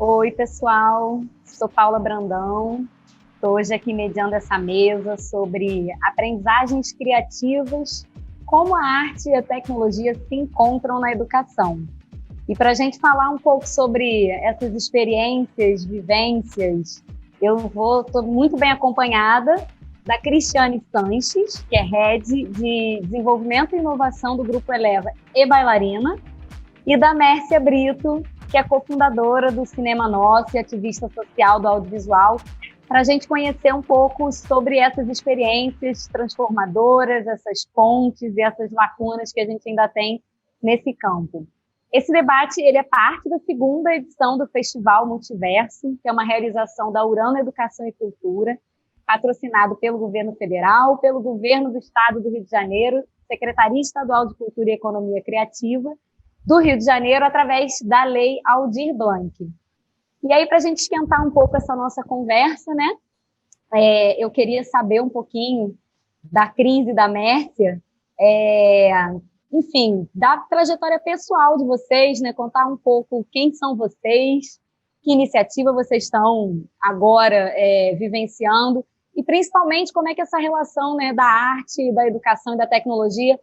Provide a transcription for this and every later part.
Oi, pessoal. Sou Paula Brandão. Estou hoje aqui mediando essa mesa sobre aprendizagens criativas, como a arte e a tecnologia se encontram na educação. E para a gente falar um pouco sobre essas experiências, vivências, estou muito bem acompanhada da Cristiane Sanches, que é Head de Desenvolvimento e Inovação do Grupo Eleva e Bailarina, e da Mércia Brito, que é cofundadora do Cinema Nosso e ativista social do audiovisual, para a gente conhecer um pouco sobre essas experiências transformadoras, essas pontes e essas lacunas que a gente ainda tem nesse campo. Esse debate ele é parte da segunda edição do Festival Multiverso, que é uma realização da Urano Educação e Cultura, patrocinado pelo Governo Federal, pelo Governo do Estado do Rio de Janeiro, Secretaria Estadual de Cultura e Economia Criativa do Rio de Janeiro, através da Lei Aldir Blanc. E aí, para a gente esquentar um pouco essa nossa conversa, né? Eu queria saber um pouquinho da Cris e da Mércia, enfim, da trajetória pessoal de vocês, né? Contar um pouco quem são vocês, que iniciativa vocês estão agora vivenciando, e principalmente como é que essa relação, né, da arte, da educação e da tecnologia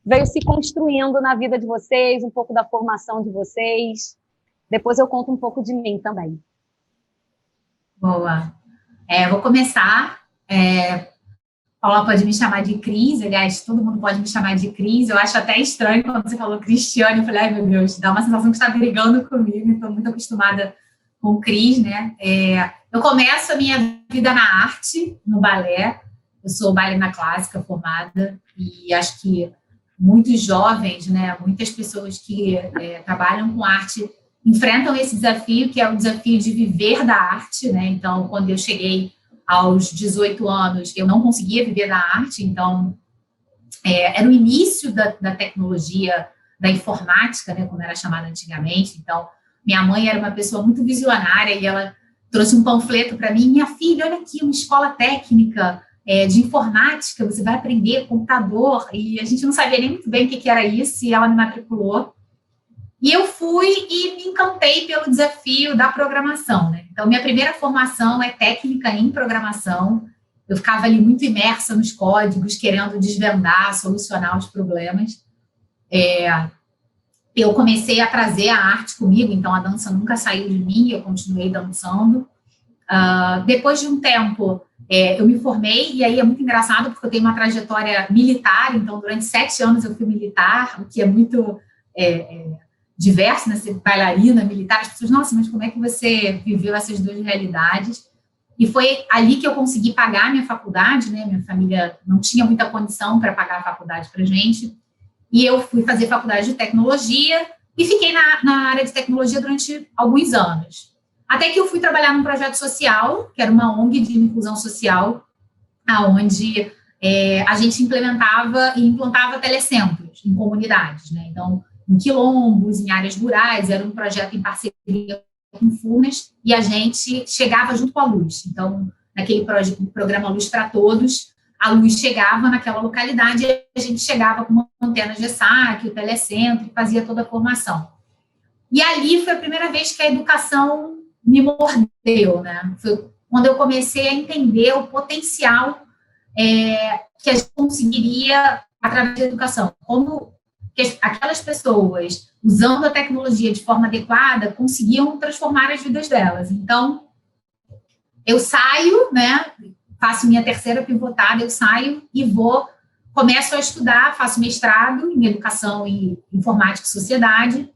veio se construindo na vida de vocês, um pouco da formação de vocês. Depois eu conto um pouco de mim também. Boa. Vou começar. Paula pode me chamar de Cris, aliás, todo mundo pode me chamar de Cris. Eu acho até estranho quando você falou Cristiane, eu falei, ai meu Deus, dá uma sensação que está brigando comigo, estou muito acostumada com Cris, né? Eu começo a minha vida na arte, no balé. Eu sou bailarina clássica formada e acho que muitos jovens, né, muitas pessoas que trabalham com arte enfrentam esse desafio, que é o desafio de viver da arte, né? Então, quando eu cheguei aos 18 anos, eu não conseguia viver da arte, então era o início da tecnologia, da informática, né, como era chamada antigamente. Então, minha mãe era uma pessoa muito visionária e ela trouxe um panfleto para mim, minha filha, olha aqui, uma escola técnica de informática, você vai aprender computador, e a gente não sabia nem muito bem o que era isso, e ela me matriculou. E eu fui e me encantei pelo desafio da programação, né? Então, minha primeira formação é técnica em programação. Eu ficava ali muito imersa nos códigos, querendo desvendar, solucionar os problemas. Eu comecei a trazer a arte comigo, então a dança nunca saiu de mim, eu continuei dançando. Depois de um tempo, eu me formei, e aí é muito engraçado, porque eu tenho uma trajetória militar, então durante 7 anos eu fui militar, o que é muito diverso, né? Ser bailarina, militar, as pessoas, nossa, mas como é que você viveu essas duas realidades? E foi ali que eu consegui pagar a minha faculdade, né? Minha família não tinha muita condição para pagar a faculdade para gente, e eu fui fazer faculdade de tecnologia, e fiquei na área de tecnologia durante alguns anos. Até que eu fui trabalhar num projeto social, que era uma ONG de inclusão social, onde a gente implementava e implantava telecentros em comunidades, né? Então, em quilombos, em áreas rurais, era um projeto em parceria com Furnas, e a gente chegava junto com a luz. Então, naquele programa Luz para Todos, a luz chegava naquela localidade e a gente chegava com uma antena de saque, o telecentro, e fazia toda a formação. E ali foi a primeira vez que a educação me mordeu, né? Foi quando eu comecei a entender o potencial que a gente conseguiria através da educação. Como que aquelas pessoas, usando a tecnologia de forma adequada, conseguiam transformar as vidas delas. Então, eu saio, né? Faço minha terceira pivotada, eu saio e começo a estudar, faço mestrado em educação e informática e sociedade,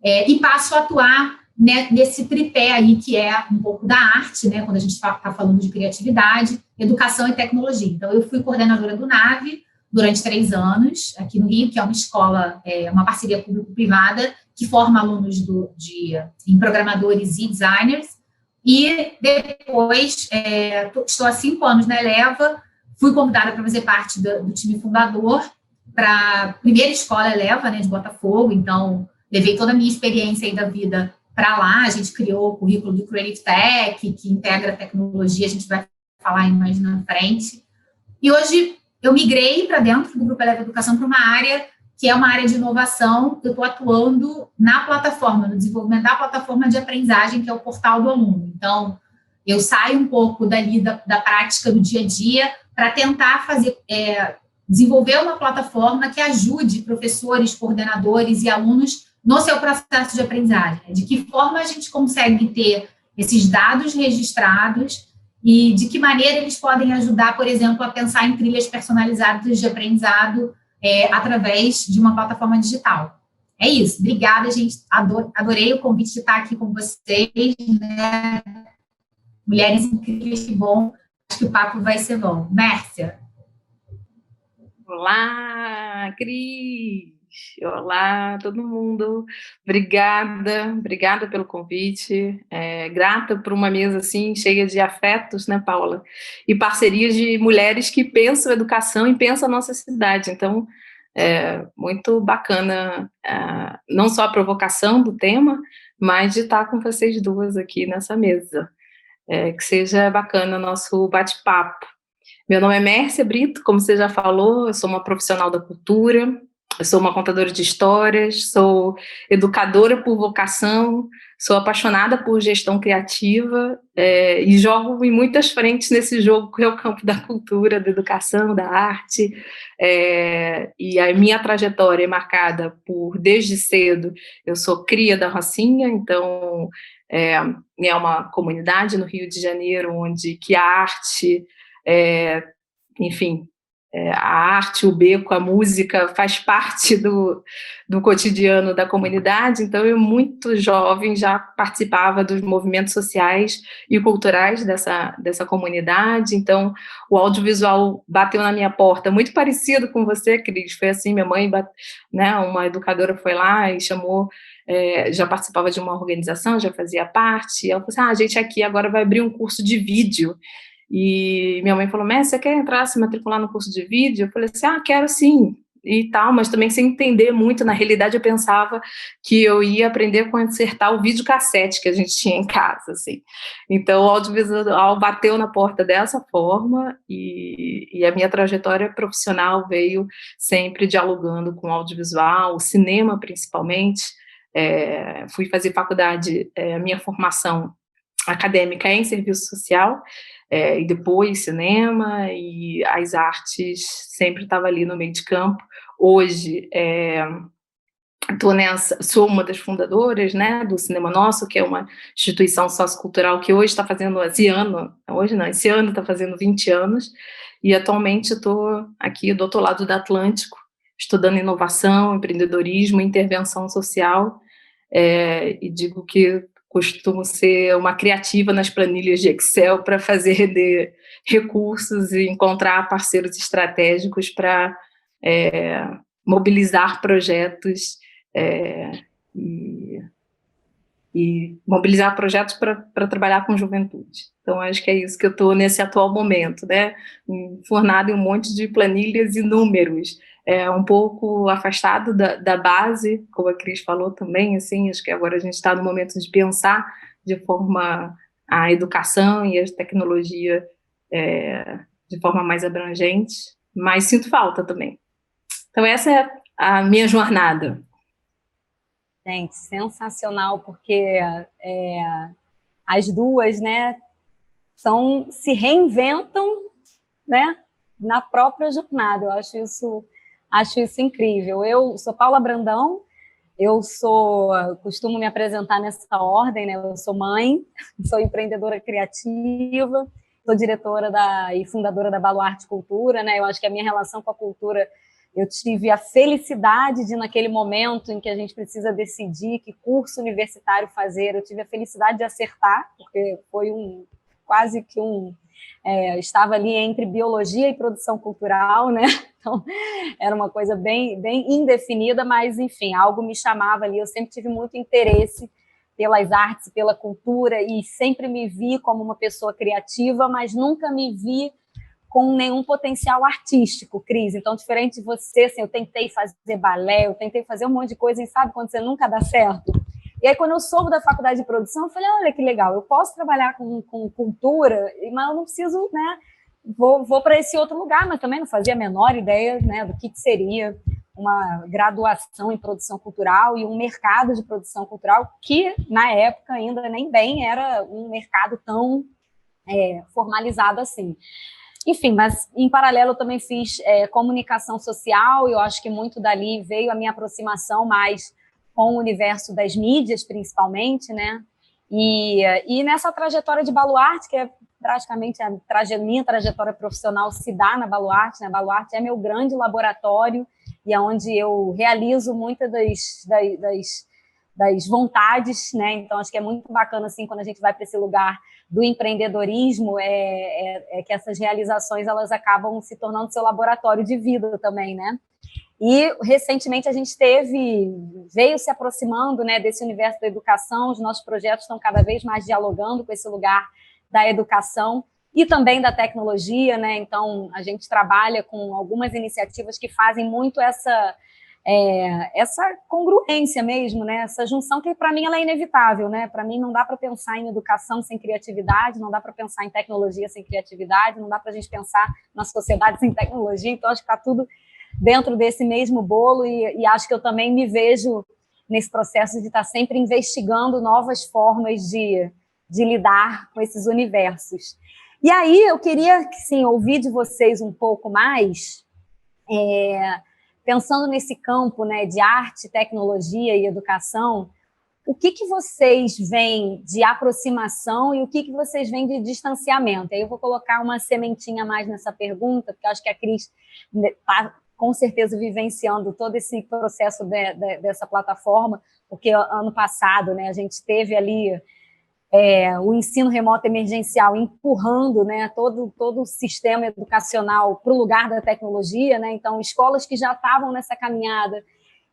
e passo a atuar, né, nesse tripé aí, que é um pouco da arte, né, quando a gente está falando de criatividade, educação e tecnologia. Então, eu fui coordenadora do NAVE durante 3 anos, aqui no Rio, que é uma escola, uma parceria público-privada, que forma alunos em programadores e designers. E depois, estou há 5 anos na Eleva, fui convidada para fazer parte do time fundador para a primeira escola Eleva, né, de Botafogo. Então, levei toda a minha experiência aí da vida para lá. A gente criou o currículo do Creative Tech, que integra a tecnologia, a gente vai falar mais na frente. E hoje eu migrei para dentro do Grupo Eleva Educação para uma área que é uma área de inovação. Eu estou atuando na plataforma, no desenvolvimento da plataforma de aprendizagem, que é o portal do aluno. Então, eu saio um pouco dali da prática do dia a dia para tentar desenvolver uma plataforma que ajude professores, coordenadores e alunos no seu processo de aprendizagem. De que forma a gente consegue ter esses dados registrados e de que maneira eles podem ajudar, por exemplo, a pensar em trilhas personalizadas de aprendizado através de uma plataforma digital. É isso. Obrigada, gente. Adorei o convite de estar aqui com vocês, né? Mulheres incríveis, que bom. Acho que o papo vai ser bom. Mércia. Olá, Cris. Olá, todo mundo. Obrigada pelo convite. Grata por uma mesa assim cheia de afetos, né, Paula? E parcerias de mulheres que pensam educação e pensam a nossa cidade. Então, muito bacana, não só a provocação do tema, mas de estar com vocês duas aqui nessa mesa. Que seja bacana o nosso bate-papo. Meu nome é Mércia Brito, como você já falou, eu sou uma profissional da cultura, eu sou uma contadora de histórias, sou educadora por vocação, sou apaixonada por gestão criativa e jogo em muitas frentes nesse jogo que é o campo da cultura, da educação, da arte, e a minha trajetória é marcada por, desde cedo, eu sou cria da Rocinha, então é uma comunidade no Rio de Janeiro onde que a arte, enfim, a arte, o beco, a música faz parte do cotidiano da comunidade, então eu muito jovem já participava dos movimentos sociais e culturais dessa comunidade, então o audiovisual bateu na minha porta, muito parecido com você, Cris, foi assim, minha mãe, né, uma educadora foi lá e chamou, já participava de uma organização, já fazia parte, e ela falou assim, a gente aqui agora vai abrir um curso de vídeo. E minha mãe falou, Mércia, você quer entrar, se matricular no curso de vídeo? Eu falei assim, quero sim, e tal, mas também sem entender muito, na realidade eu pensava que eu ia aprender a consertar o videocassete que a gente tinha em casa, assim. Então o audiovisual bateu na porta dessa forma, e a minha trajetória profissional veio sempre dialogando com o audiovisual, o cinema principalmente. Fui fazer faculdade, a minha formação acadêmica é em serviço social, e depois cinema, e as artes sempre estava ali no meio de campo. Hoje, sou uma das fundadoras, né, do Cinema Nosso, que é uma instituição sociocultural que hoje está fazendo, esse ano está fazendo 20 anos, e atualmente estou aqui do outro lado do Atlântico, estudando inovação, empreendedorismo, intervenção social, e digo que costumo ser uma criativa nas planilhas de Excel para fazer render recursos e encontrar parceiros estratégicos para mobilizar projetos e mobilizar projetos para trabalhar com juventude. Então, acho que é isso que eu estou nesse atual momento, né? Enfornado em um monte de planilhas e números, um pouco afastado da base, como a Cris falou também, assim, acho que agora a gente está no momento de pensar de forma a educação e a tecnologia de forma mais abrangente, mas sinto falta também. Então, essa é a minha jornada. Gente, sensacional, porque as duas, né, se reinventam, né, na própria jornada. Eu acho isso incrível. Eu sou Paula Brandão, costumo me apresentar nessa ordem, né? Eu sou mãe, sou empreendedora criativa, sou diretora e fundadora da Baluarte Cultura, né? Eu acho que a minha relação com a cultura, eu tive a felicidade de, naquele momento em que a gente precisa decidir que curso universitário fazer, eu tive a felicidade de acertar, porque foi quase que estava ali entre biologia e produção cultural, né? Então, era uma coisa bem, bem indefinida, mas, enfim, algo me chamava ali. Eu sempre tive muito interesse pelas artes, pela cultura, e sempre me vi como uma pessoa criativa, mas nunca me vi com nenhum potencial artístico, Cris. Então, diferente de você, assim, eu tentei fazer balé, eu tentei fazer um monte de coisa, e sabe quando você nunca dá certo? E aí, quando eu soube da faculdade de produção, eu falei, olha que legal, eu posso trabalhar com cultura, mas eu não preciso, né, vou para esse outro lugar, mas também não fazia a menor ideia, né, do que seria uma graduação em produção cultural e um mercado de produção cultural que, na época, ainda nem bem era um mercado tão formalizado assim. Enfim, mas em paralelo eu também fiz comunicação social, e eu acho que muito dali veio a minha aproximação mais com o universo das mídias, principalmente, né? E nessa trajetória de Baluarte, que é praticamente minha trajetória profissional se dá na Baluarte, né? A Baluarte é meu grande laboratório e é onde eu realizo muitas das vontades, né? Então, acho que é muito bacana, assim, quando a gente vai para esse lugar do empreendedorismo, que essas realizações, elas acabam se tornando seu laboratório de vida também, né? E, recentemente, a gente veio se aproximando, né, desse universo da educação, os nossos projetos estão cada vez mais dialogando com esse lugar da educação e também da tecnologia, né? Então, a gente trabalha com algumas iniciativas que fazem muito essa congruência mesmo, né? Essa junção que, para mim, ela é inevitável, né? Para mim, não dá para pensar em educação sem criatividade, não dá para pensar em tecnologia sem criatividade, não dá para a gente pensar na sociedade sem tecnologia, então acho que está tudo dentro desse mesmo bolo e acho que eu também me vejo nesse processo de estar sempre investigando novas formas de lidar com esses universos. E aí eu queria, sim, ouvir de vocês um pouco mais, pensando nesse campo, né, de arte, tecnologia e educação, o que vocês veem de aproximação e o que vocês veem de distanciamento? Aí eu vou colocar uma sementinha mais nessa pergunta, porque eu acho que a Cris está com certeza vivenciando todo esse processo dessa plataforma, porque ano passado, né, a gente teve ali o ensino remoto emergencial empurrando, né, todo o sistema educacional para o lugar da tecnologia, né? Então, escolas que já estavam nessa caminhada,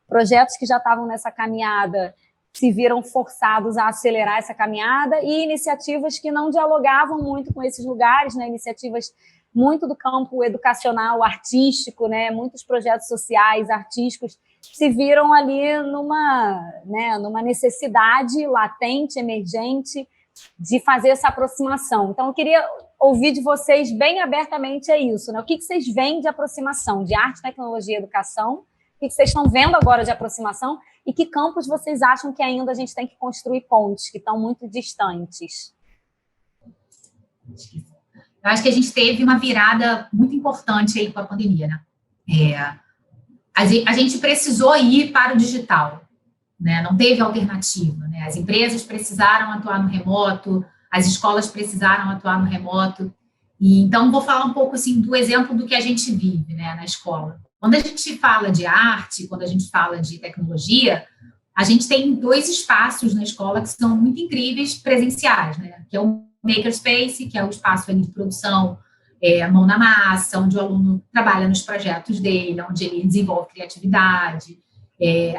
projetos que já estavam nessa caminhada, se viram forçados a acelerar essa caminhada, e iniciativas que não dialogavam muito com esses lugares, né, iniciativas muito do campo educacional, artístico, né, muitos projetos sociais, artísticos, se viram ali numa necessidade latente, emergente, de fazer essa aproximação. Então, eu queria ouvir de vocês bem abertamente isso, né? O que vocês veem de aproximação de arte, tecnologia e educação? O que vocês estão vendo agora de aproximação? E que campos vocês acham que ainda a gente tem que construir pontes, que estão muito distantes? Eu acho que a gente teve uma virada muito importante aí com a pandemia, né? A gente precisou ir para o digital, né? Não teve alternativa, né? As empresas precisaram atuar no remoto, as escolas precisaram atuar no remoto. E então, vou falar um pouco assim, do exemplo do que a gente vive, né, na escola. Quando a gente fala de arte, quando a gente fala de tecnologia, a gente tem 2 espaços na escola que são muito incríveis presenciais, né? Que é o Makerspace, que é o espaço ali de produção, mão na massa, onde o aluno trabalha nos projetos dele, onde ele desenvolve criatividade,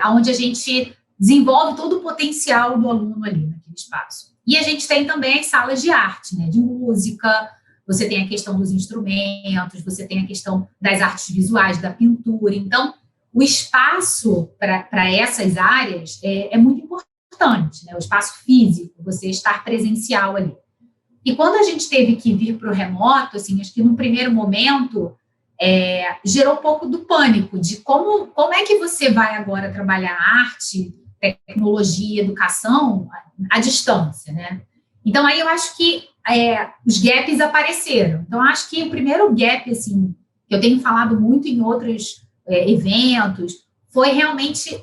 onde a gente desenvolve todo o potencial do aluno ali naquele espaço. E a gente tem também as salas de arte, né, de música, você tem a questão dos instrumentos, você tem a questão das artes visuais, da pintura. Então, o espaço para essas áreas é muito importante, né? O espaço físico, você estar presencial ali. E quando a gente teve que vir para o remoto, assim, acho que no primeiro momento gerou um pouco do pânico de como é que você vai agora trabalhar arte, tecnologia, educação à distância, né? Então, aí eu acho que os gaps apareceram. Então, acho que o primeiro gap, assim, que eu tenho falado muito em outros eventos, foi realmente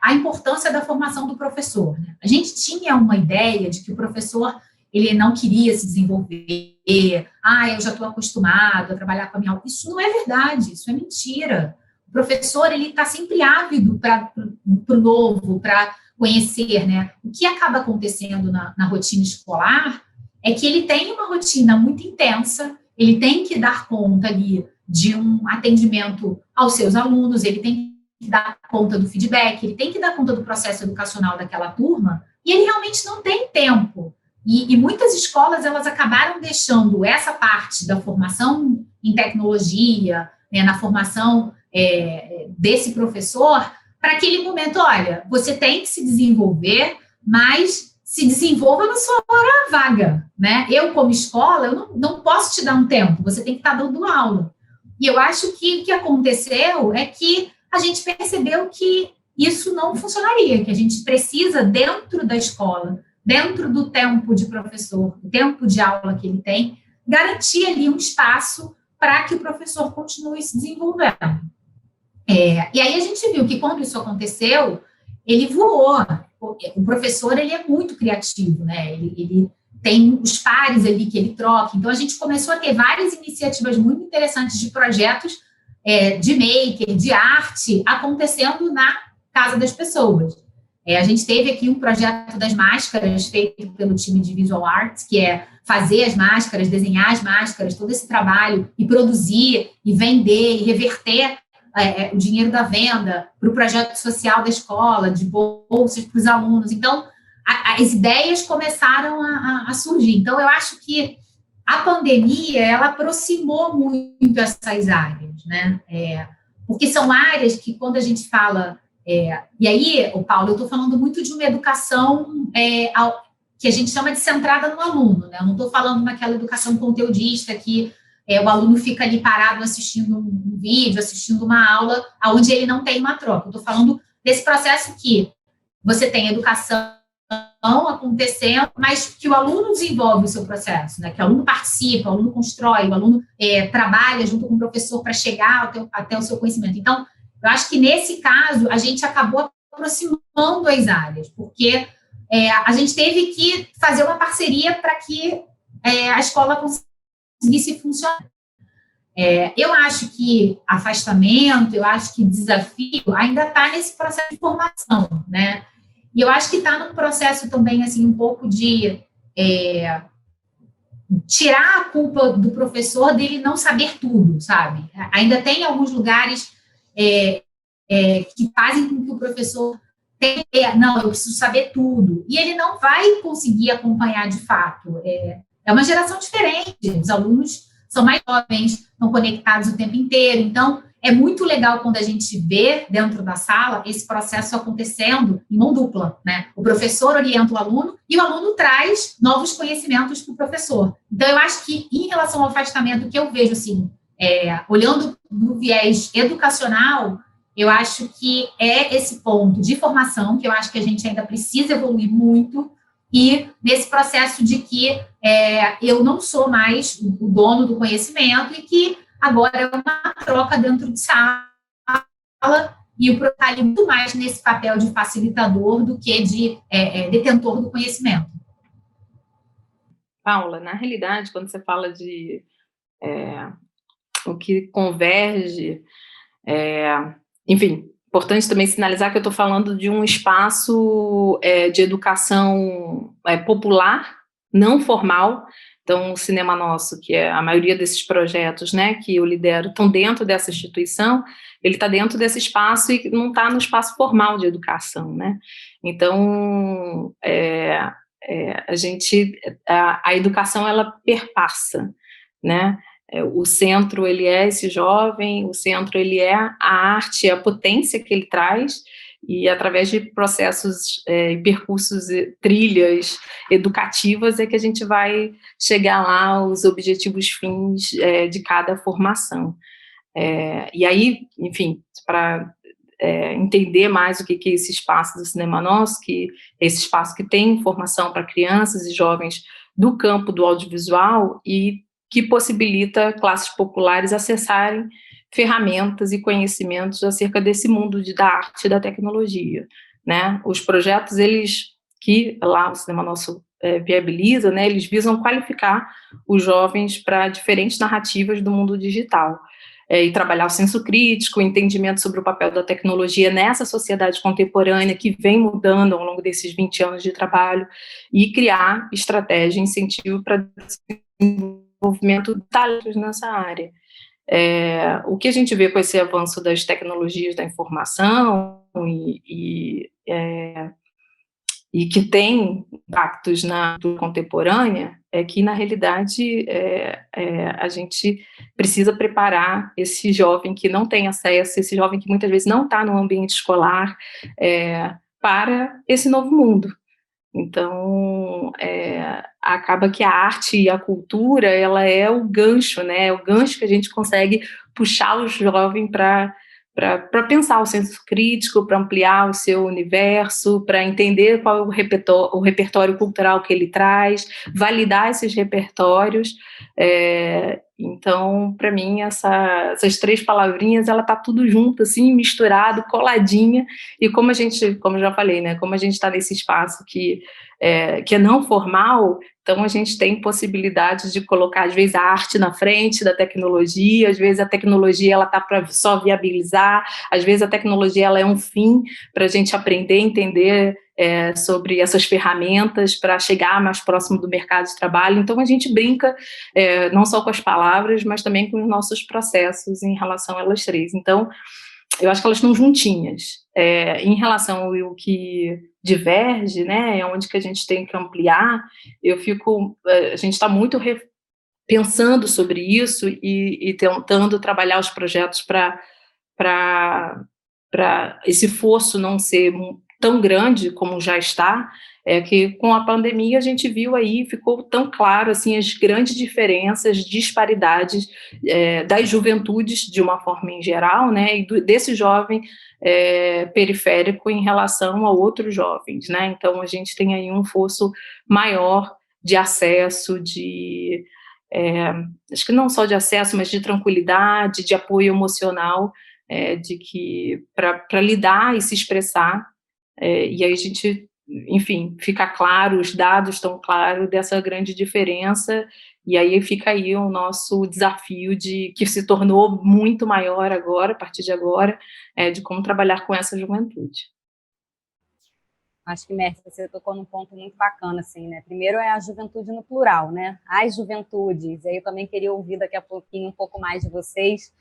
a importância da formação do professor, né? A gente tinha uma ideia de que o professor ele não queria se desenvolver, eu já estou acostumado a trabalhar com a minha aula. Isso não é verdade, isso é mentira. O professor, ele está sempre ávido para o novo, para conhecer, né? O que acaba acontecendo na rotina escolar é que ele tem uma rotina muito intensa, ele tem que dar conta ali de um atendimento aos seus alunos, ele tem que dar conta do feedback, ele tem que dar conta do processo educacional daquela turma, e ele realmente não tem tempo. E muitas escolas, elas acabaram deixando essa parte da formação em tecnologia, né, na formação desse professor, para aquele momento, olha, você tem que se desenvolver, mas se desenvolva na sua hora vaga, né? Eu, como escola, eu não posso te dar um tempo, você tem que estar dando aula. E eu acho que o que aconteceu é que a gente percebeu que isso não funcionaria, que a gente precisa, dentro da escola, dentro do tempo de professor, do tempo de aula que ele tem, garantir ali um espaço para que o professor continue se desenvolvendo. E aí a gente viu que quando isso aconteceu, ele voou. O professor, ele é muito criativo, né? Ele tem os pares ali que ele troca. Então, a gente começou a ter várias iniciativas muito interessantes de projetos de maker, de arte, acontecendo na casa das pessoas. A gente teve aqui um projeto das máscaras, feito pelo time de Visual Arts, que é fazer as máscaras, desenhar as máscaras, todo esse trabalho, e produzir, e vender, e reverter o dinheiro da venda para o projeto social da escola, de bolsas para os alunos. Então, as ideias começaram a surgir. Então, eu acho que a pandemia, ela aproximou muito essas áreas, né? Porque são áreas que, quando a gente fala... e aí, Paulo, eu estou falando muito de uma educação que a gente chama de centrada no aluno, né? Eu não estou falando naquela educação conteudista que o aluno fica ali parado assistindo um vídeo, assistindo uma aula, onde ele não tem uma troca. Eu estou falando desse processo que você tem educação acontecendo, mas que o aluno desenvolve o seu processo, né? Que o aluno participa, o aluno constrói, o aluno trabalha junto com o professor para chegar até o seu conhecimento. Então, eu acho que, nesse caso, a gente acabou aproximando as áreas, porque a gente teve que fazer uma parceria para que a escola conseguisse funcionar. Eu acho que afastamento, eu acho que desafio ainda está nesse processo de formação, né? E eu acho que está num processo também, assim, um pouco de tirar a culpa do professor dele não saber tudo, sabe? Ainda tem alguns lugares que fazem com que o professor não, eu preciso saber tudo. E ele não vai conseguir acompanhar de fato. É uma geração diferente, os alunos são mais jovens, estão conectados o tempo inteiro. Então, é muito legal quando a gente vê dentro da sala esse processo acontecendo em mão dupla, né? O professor orienta o aluno e o aluno traz novos conhecimentos para o professor. Então, eu acho que, em relação ao afastamento, que eu vejo, assim, olhando no viés educacional, eu acho que esse ponto de formação, que eu acho que a gente ainda precisa evoluir muito, e nesse processo de que eu não sou mais o dono do conhecimento e que agora é uma troca dentro de sala e o professor está muito mais nesse papel de facilitador do que de detentor do conhecimento. Paula, na realidade, quando você fala de o que converge, enfim, importante também sinalizar que eu estou falando de um espaço de educação popular, não formal. Então, o Cinema Nosso, que é a maioria desses projetos, né, que eu lidero, estão dentro dessa instituição, ele está dentro desse espaço e não está no espaço formal de educação, né? Então, a educação, ela perpassa, né? O centro, ele é esse jovem, o centro, ele é a arte, a potência que ele traz, e através de processos e percursos, trilhas educativas, é que a gente vai chegar lá aos objetivos fins de cada formação. E aí, enfim, para entender mais o que é esse espaço do Cinema Nosso, que é esse espaço que tem formação para crianças e jovens do campo do audiovisual e que possibilita classes populares acessarem ferramentas e conhecimentos acerca desse mundo da arte e da tecnologia, né? Os projetos, que lá o Cinema Nosso viabiliza, né, eles visam qualificar os jovens para diferentes narrativas do mundo digital, e trabalhar o senso crítico, o entendimento sobre o papel da tecnologia nessa sociedade contemporânea que vem mudando ao longo desses 20 anos de trabalho, e criar estratégia e incentivo para desenvolvimento de talentos nessa área. O que a gente vê com esse avanço das tecnologias da informação e que tem impactos na cultura contemporânea é que, na realidade, a gente precisa preparar esse jovem que não tem acesso, esse jovem que muitas vezes não está no ambiente escolar, para esse novo mundo. Então, acaba que a arte e a cultura, ela é o gancho, né? É o gancho que a gente consegue puxar o jovem para para pensar o senso crítico, para ampliar o seu universo, para entender qual é o repertório cultural que ele traz, validar esses repertórios. Então, para mim, essas 3 palavrinhas, ela tá tudo junto, assim, misturado, coladinha, e como eu já falei, né, como a gente está nesse espaço que é não formal, então a gente tem possibilidade de colocar, às vezes, a arte na frente da tecnologia, às vezes a tecnologia ela está para só viabilizar, às vezes a tecnologia ela é um fim para a gente aprender, entender sobre essas ferramentas para chegar mais próximo do mercado de trabalho. Então a gente brinca não só com as palavras, mas também com os nossos processos em relação a elas 3. Então, eu acho que elas estão juntinhas. Em relação ao que diverge, né, é onde que a gente tem que ampliar, a gente está muito pensando sobre isso e tentando trabalhar os projetos para esse fosso não ser tão grande como já está, que com a pandemia a gente viu aí, ficou tão claro assim, as grandes diferenças, disparidades das juventudes de uma forma em geral, né, e desse jovem periférico em relação a outros jovens, né, então a gente tem aí um fosso maior de acesso, acho que não só de acesso, mas de tranquilidade, de apoio emocional, de que para lidar e se expressar, e aí a gente, enfim, fica claro, os dados estão claros dessa grande diferença, e aí fica aí o nosso desafio que se tornou muito maior agora, a partir de agora, de como trabalhar com essa juventude. Acho que, Mércia, você tocou num ponto muito bacana, assim, né? Primeiro é a juventude no plural, né? As juventudes. E aí eu também queria ouvir daqui a pouquinho um pouco mais de vocês.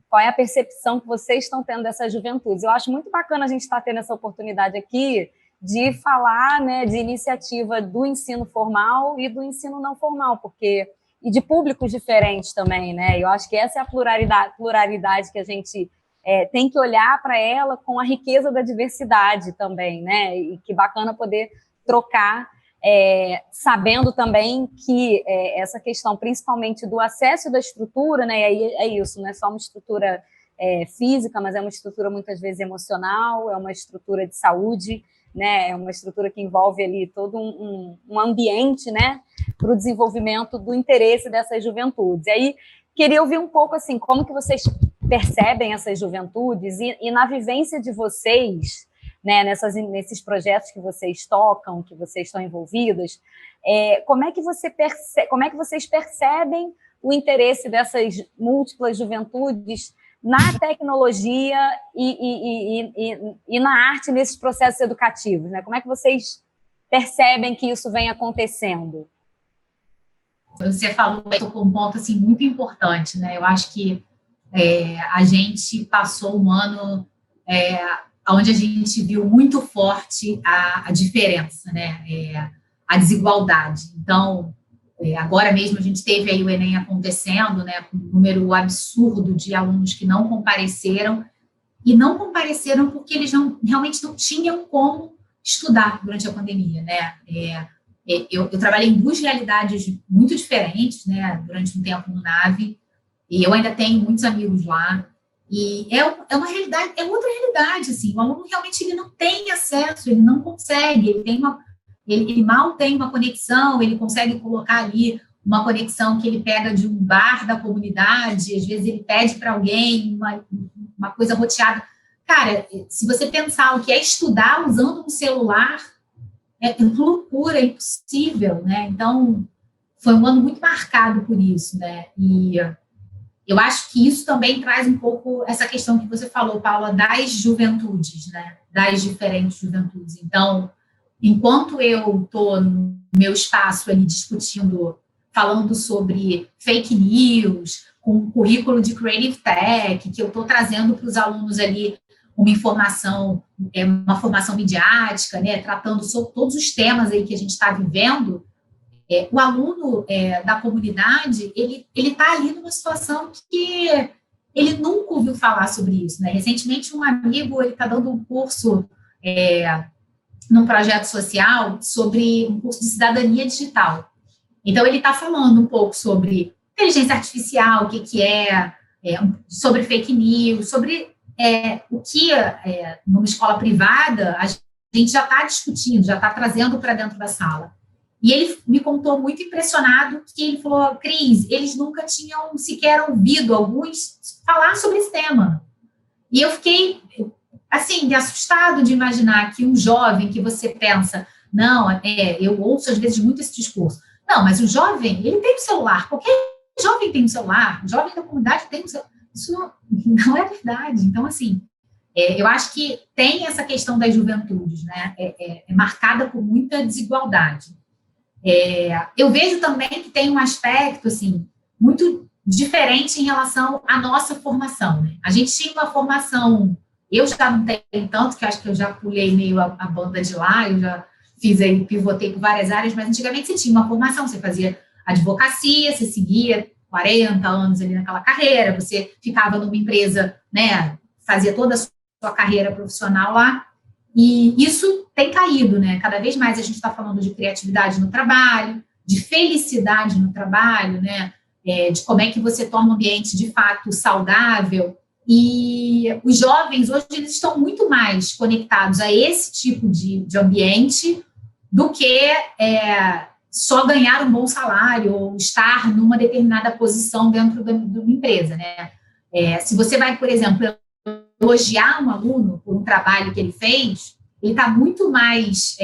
Qual é a percepção que vocês estão tendo dessas juventudes? Eu acho muito bacana a gente estar tendo essa oportunidade aqui de falar, né, de iniciativa do ensino formal e do ensino não formal, e de públicos diferentes também, né? Eu acho que essa é a pluralidade que a gente tem que olhar para ela com a riqueza da diversidade também, né? E que bacana poder trocar, sabendo também que essa questão, principalmente do acesso da estrutura, né? E aí é isso, não é só uma estrutura física, mas é uma estrutura muitas vezes emocional, é uma estrutura de saúde, né? É uma estrutura que envolve ali todo um ambiente, né, para o desenvolvimento do interesse dessas juventudes. E aí queria ouvir um pouco assim, como que vocês percebem essas juventudes e na vivência de vocês, né, nesses projetos que vocês tocam, que vocês estão envolvidas, como é que vocês percebem o interesse dessas múltiplas juventudes na tecnologia e na arte nesses processos educativos, né? Como é que vocês percebem que isso vem acontecendo? Você tocou um ponto assim, muito importante, né? Eu acho que a gente passou um ano onde a gente viu muito forte a diferença, né? A desigualdade. Então, agora mesmo a gente teve aí o Enem acontecendo, né, com um número absurdo de alunos que não compareceram, e não compareceram porque eles realmente não tinham como estudar durante a pandemia, né? Eu trabalhei em 2 realidades muito diferentes, né, durante um tempo no NAVE, e eu ainda tenho muitos amigos lá, e é uma realidade, é outra realidade, assim, o aluno realmente ele não tem acesso, ele não consegue, ele mal tem uma conexão, ele consegue colocar ali uma conexão que ele pega de um bar da comunidade, às vezes ele pede para alguém uma coisa roteada. Cara, se você pensar o que é estudar usando um celular, é loucura, é impossível, né? Então, foi um ano muito marcado por isso, né? E eu acho que isso também traz um pouco essa questão que você falou, Paula, das juventudes, né? Das diferentes juventudes. Então, enquanto eu estou no meu espaço ali discutindo, falando sobre fake news, com um currículo de Creative Tech, que eu estou trazendo para os alunos ali uma formação midiática, né, tratando sobre todos os temas aí que a gente está vivendo, o aluno da comunidade, ele está ali numa situação que ele nunca ouviu falar sobre isso, né? Recentemente, um amigo, ele está dando um curso num projeto social sobre um curso de cidadania digital. Então, ele está falando um pouco sobre inteligência artificial, o que é, sobre fake news, sobre o que numa escola privada a gente já está discutindo, já está trazendo para dentro da sala. E ele me contou muito impressionado que ele falou, Cris, eles nunca tinham sequer ouvido alguns falar sobre esse tema. E eu fiquei, assim, assustado de imaginar que um jovem que você pensa, não, eu ouço às vezes muito esse discurso. Não, mas o jovem, ele tem um celular. Qualquer jovem tem um celular. O jovem da comunidade tem um celular. Isso não é verdade. Então, assim, eu acho que tem essa questão das juventudes, né? É marcada por muita desigualdade. Eu vejo também que tem um aspecto, assim, muito diferente em relação à nossa formação, né? A gente tinha uma formação, eu já não tenho tanto, que acho que eu já pulei meio a banda de lá, eu já fiz aí, pivotei por várias áreas, mas antigamente você tinha uma formação, você fazia advocacia, você seguia 40 anos ali naquela carreira, você ficava numa empresa, né, fazia toda a sua carreira profissional lá, e isso tem caído, né? Cada vez mais a gente está falando de criatividade no trabalho, de felicidade no trabalho, né? De como é que você torna o ambiente, de fato, saudável. E os jovens, hoje, eles estão muito mais conectados a esse tipo de ambiente do que só ganhar um bom salário ou estar numa determinada posição dentro de uma empresa, né? Se você vai, por exemplo, elogiar um aluno por um trabalho que ele fez, ele está muito mais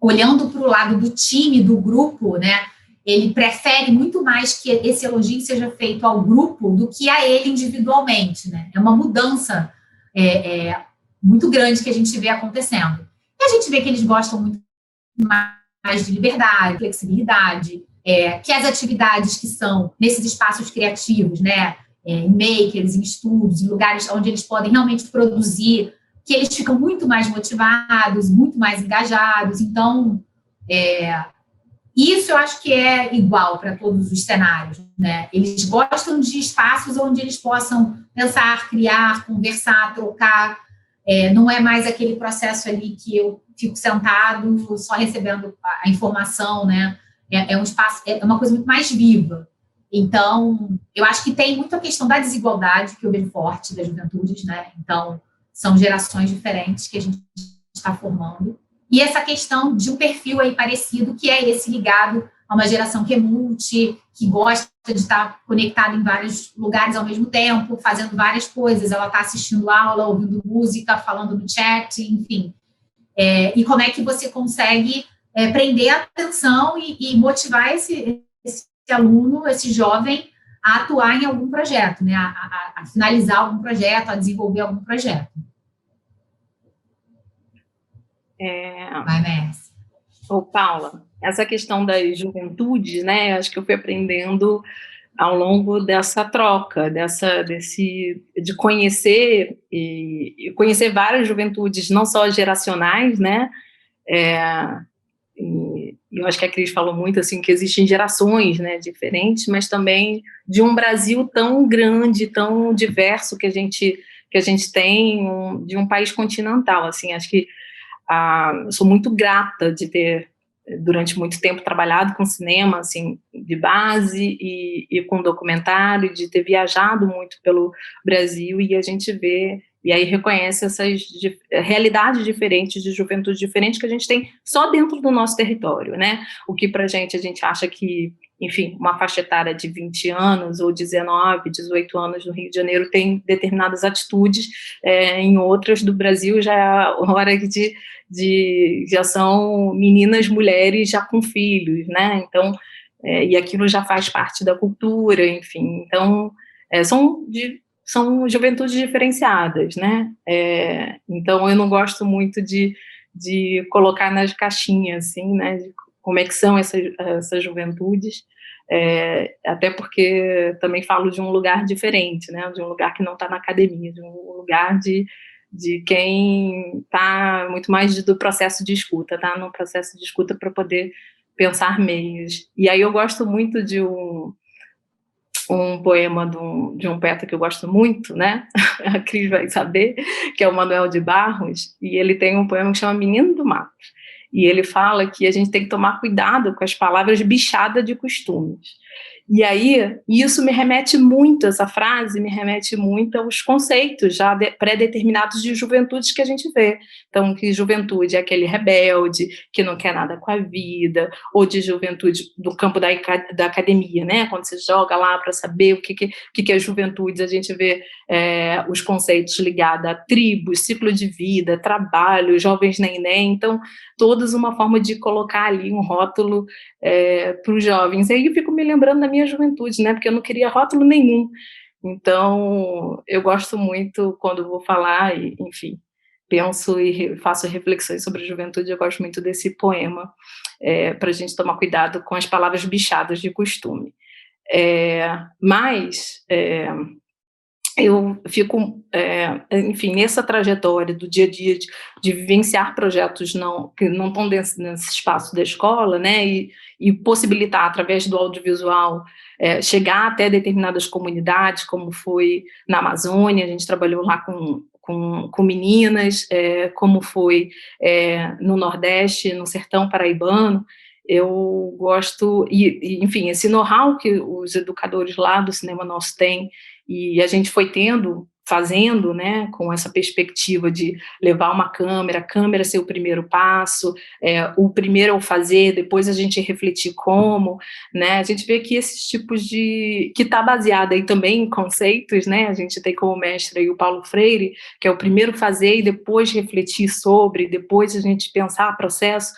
olhando para o lado do time, do grupo, né? Ele prefere muito mais que esse elogio seja feito ao grupo do que a ele individualmente, né? É uma mudança muito grande que a gente vê acontecendo. E a gente vê que eles gostam muito mais de liberdade, flexibilidade, que as atividades que são nesses espaços criativos, né? Em makers, em estúdios, em lugares onde eles podem realmente produzir, que eles ficam muito mais motivados, muito mais engajados. Então, isso eu acho que é igual para todos os cenários, né? Eles gostam de espaços onde eles possam pensar, criar, conversar, trocar. Não é mais aquele processo ali que eu fico sentado só recebendo a informação, né? É um espaço, é uma coisa muito mais viva. Então, eu acho que tem muito a questão da desigualdade que eu vejo forte das juventudes, né? Então, são gerações diferentes que a gente está formando. E essa questão de um perfil aí parecido, que é esse ligado a uma geração que é multi, que gosta de estar conectada em vários lugares ao mesmo tempo, fazendo várias coisas. Ela está assistindo aula, ouvindo música, falando no chat, enfim. E como é que você consegue prender a atenção e motivar esse aluno, esse jovem, a atuar em algum projeto, né? A finalizar algum projeto, a desenvolver algum projeto. Vai, Mércia. Ô, Paula, essa questão das juventudes, né? Acho que eu fui aprendendo ao longo dessa troca, de conhecer e conhecer várias juventudes, não só geracionais, né? E eu acho que a Cris falou muito assim que existem gerações, né, diferentes, mas também de um Brasil tão grande, tão diverso que a gente tem, de um país continental. Assim, acho que eu sou muito grata de ter durante muito tempo trabalhado com cinema, assim, de base e com documentário, de ter viajado muito pelo Brasil, e a gente vê e aí reconhece essas realidades diferentes, de juventude diferente que a gente tem só dentro do nosso território, né? O que pra gente, a gente acha que, enfim, uma faixa etária de 20 anos ou 19, 18 anos no Rio de Janeiro tem determinadas atitudes, em outras do Brasil já é hora já são meninas, mulheres já com filhos, né? Então, e aquilo já faz parte da cultura, enfim. Então, são juventudes diferenciadas, né? Então, eu não gosto muito de colocar nas caixinhas, assim, né? De como é que são essas juventudes, até porque também falo de um lugar diferente, né? De um lugar que não está na academia, de um lugar de quem está muito mais do processo de escuta, está no processo de escuta para poder pensar meios. E aí eu gosto muito de um poema de um poeta que eu gosto muito, né? A Cris vai saber, que é o Manuel de Barros, e ele tem um poema que chama Menino do Mato. E ele fala que a gente tem que tomar cuidado com as palavras bichada de costumes. E aí, isso me remete muito, essa frase me remete muito aos conceitos já pré-determinados de juventude que a gente vê. Então, que juventude é aquele rebelde, que não quer nada com a vida, ou de juventude do campo da academia, né? Quando você joga lá para saber o que é juventude, a gente vê os conceitos ligados a tribos, ciclo de vida, trabalho, jovens neném, então, todas uma forma de colocar ali um rótulo para os jovens. E aí eu fico me lembrando da minha juventude, né? Porque eu não queria rótulo nenhum. Então, eu gosto muito quando vou falar, e, enfim, penso e faço reflexões sobre a juventude, eu gosto muito desse poema, para a gente tomar cuidado com as palavras bichadas de costume. Mas eu fico, enfim, nessa trajetória do dia a dia de vivenciar projetos que não estão nesse espaço da escola, né, e possibilitar, através do audiovisual, chegar até determinadas comunidades, como foi na Amazônia, a gente trabalhou lá com meninas, como foi no Nordeste, no sertão paraibano. Eu gosto, enfim, esse know-how que os educadores lá do Cinema Nosso têm, e a gente foi fazendo, né, com essa perspectiva de levar uma câmera, a câmera ser o primeiro passo, o primeiro ao fazer, depois a gente refletir como, né, a gente vê que esses tipos que está baseado aí também em conceitos, né, a gente tem como mestre aí o Paulo Freire, que é o primeiro fazer e depois refletir sobre, depois a gente pensar processo,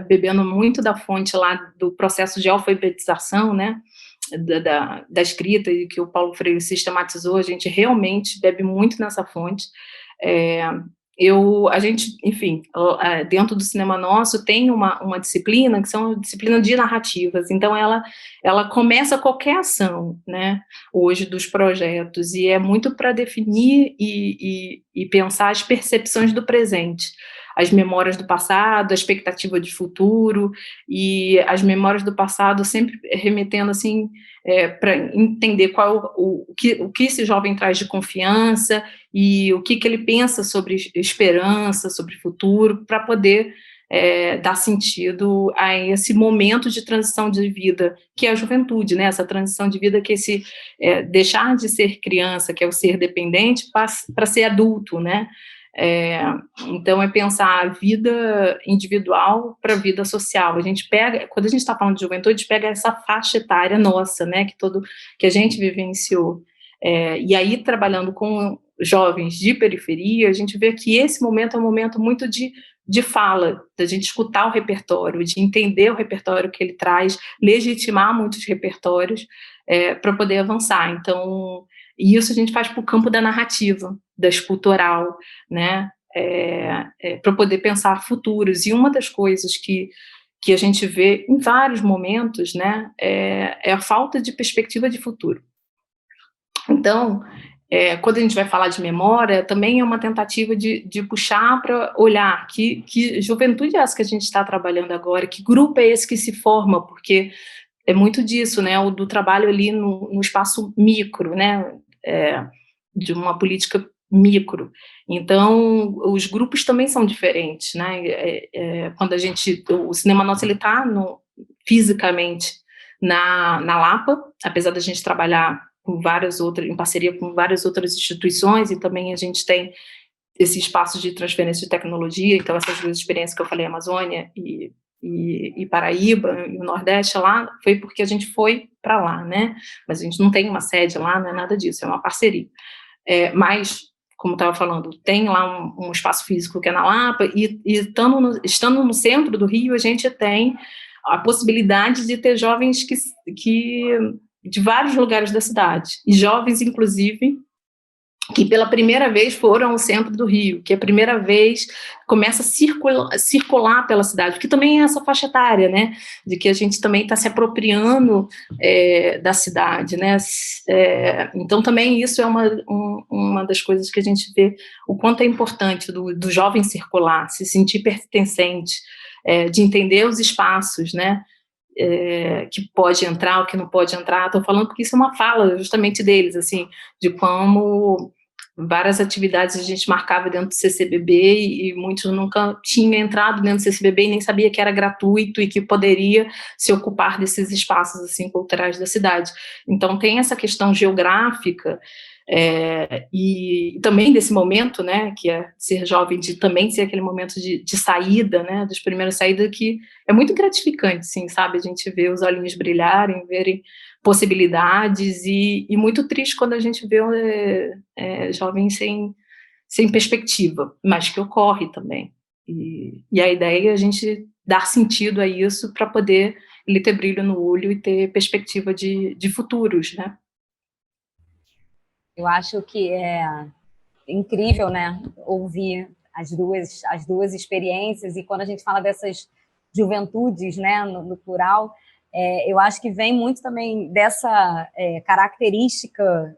bebendo muito da fonte lá do processo de alfabetização, né, da escrita, e que o Paulo Freire sistematizou, a gente realmente bebe muito nessa fonte. A gente, enfim, dentro do Cinema Nosso tem uma disciplina, que são disciplina de narrativas, então ela começa qualquer ação, né, hoje dos projetos, e é muito para definir e pensar as percepções do presente, as memórias do passado, a expectativa de futuro, e as memórias do passado sempre remetendo, assim, para entender o que esse jovem traz de confiança, e o que ele pensa sobre esperança, sobre futuro, para poder dar sentido a esse momento de transição de vida, que é a juventude, né? Essa transição de vida que é esse deixar de ser criança, que é o ser dependente, para ser adulto, né? Então, é pensar a vida individual para a vida social. Quando a gente está falando de juventude, a gente pega essa faixa etária nossa, né, que a gente vivenciou. E aí, trabalhando com jovens de periferia, a gente vê que esse momento é um momento muito de fala, da gente escutar o repertório, de entender o repertório que ele traz, legitimar muitos repertórios para poder avançar. Então, isso a gente faz para o campo da narrativa, da escultural, né, para poder pensar futuros. E uma das coisas que a gente vê em vários momentos, né, é a falta de perspectiva de futuro. Então, quando a gente vai falar de memória, também é uma tentativa de puxar para olhar que juventude é essa que a gente está trabalhando agora, que grupo é esse que se forma, porque é muito disso, né, do trabalho ali no espaço micro, né, de uma política micro. Então, os grupos também são diferentes, né, quando o Cinema Nosso, ele está fisicamente na Lapa, apesar da gente trabalhar em parceria com várias outras instituições, e também a gente tem esse espaço de transferência de tecnologia, então essas duas experiências que eu falei, Amazônia e Paraíba, e o Nordeste lá, foi porque a gente foi para lá, né, mas a gente não tem uma sede lá, não é nada disso, é uma parceria. Mas, como estava falando, tem lá um espaço físico que é na Lapa, e estando no centro do Rio, a gente tem a possibilidade de ter jovens de vários lugares da cidade, e jovens, inclusive, que pela primeira vez foram ao centro do Rio, que a primeira vez começa a circular pela cidade, porque também é essa faixa etária, né, de que a gente também está se apropriando da cidade, né, então também isso é uma das coisas que a gente vê, o quanto é importante do jovem circular, se sentir pertencente, de entender os espaços, né, que pode entrar, o que não pode entrar. Estou falando porque isso é uma fala justamente deles, assim, de como várias atividades a gente marcava dentro do CCBB e muitos nunca tinham entrado dentro do CCBB e nem sabia que era gratuito e que poderia se ocupar desses espaços assim, culturais da cidade. Então tem essa questão geográfica e também desse momento, né, que é ser jovem, de também ser aquele momento de saída, né, dos primeiros saídas, que é muito gratificante, sim, sabe, a gente vê os olhinhos brilharem, verem possibilidades, e muito triste quando a gente vê jovens sem perspectiva, mas que ocorre também, e a ideia é a gente dar sentido a isso para poder ele ter brilho no olho e ter perspectiva de futuros, né. Eu acho que é incrível, né, ouvir as duas experiências, e quando a gente fala dessas juventudes, né, no plural, eu acho que vem muito também dessa característica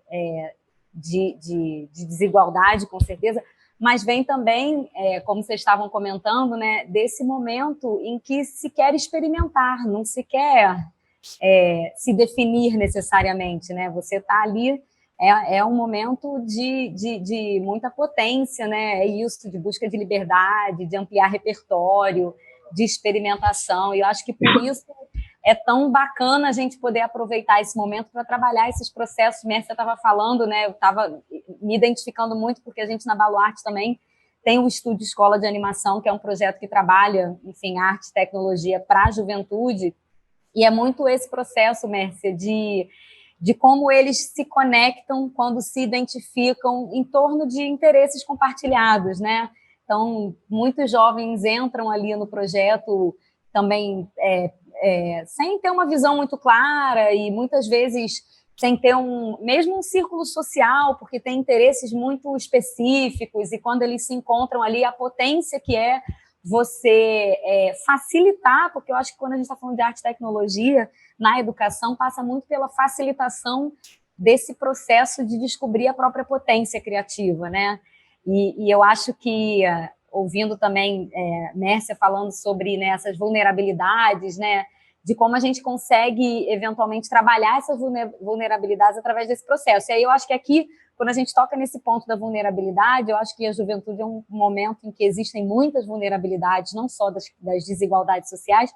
de desigualdade, com certeza, mas vem também, como vocês estavam comentando, né, desse momento em que se quer experimentar, não se quer se definir necessariamente, né? Você está ali, é um momento de muita potência, né? É isso, de busca de liberdade, de ampliar repertório, de experimentação, e eu acho que por isso é tão bacana a gente poder aproveitar esse momento para trabalhar esses processos. Mércia estava falando, né? Eu estava me identificando muito, porque a gente na Baluarte também tem o Estúdio Escola de Animação, que é um projeto que trabalha, enfim, arte e tecnologia para a juventude, e é muito esse processo, Mércia, de como eles se conectam quando se identificam em torno de interesses compartilhados, né? Então, muitos jovens entram ali no projeto também sem ter uma visão muito clara e muitas vezes sem ter mesmo um círculo social, porque tem interesses muito específicos, e quando eles se encontram ali, a potência que é você facilitar, porque eu acho que quando a gente está falando de arte e tecnologia, na educação, passa muito pela facilitação desse processo de descobrir a própria potência criativa, né? E eu acho que, ouvindo também Mércia falando sobre, né, essas vulnerabilidades, né, de como a gente consegue, eventualmente, trabalhar essas vulnerabilidades através desse processo. E aí eu acho que aqui, quando a gente toca nesse ponto da vulnerabilidade, eu acho que a juventude é um momento em que existem muitas vulnerabilidades, não só das desigualdades sociais,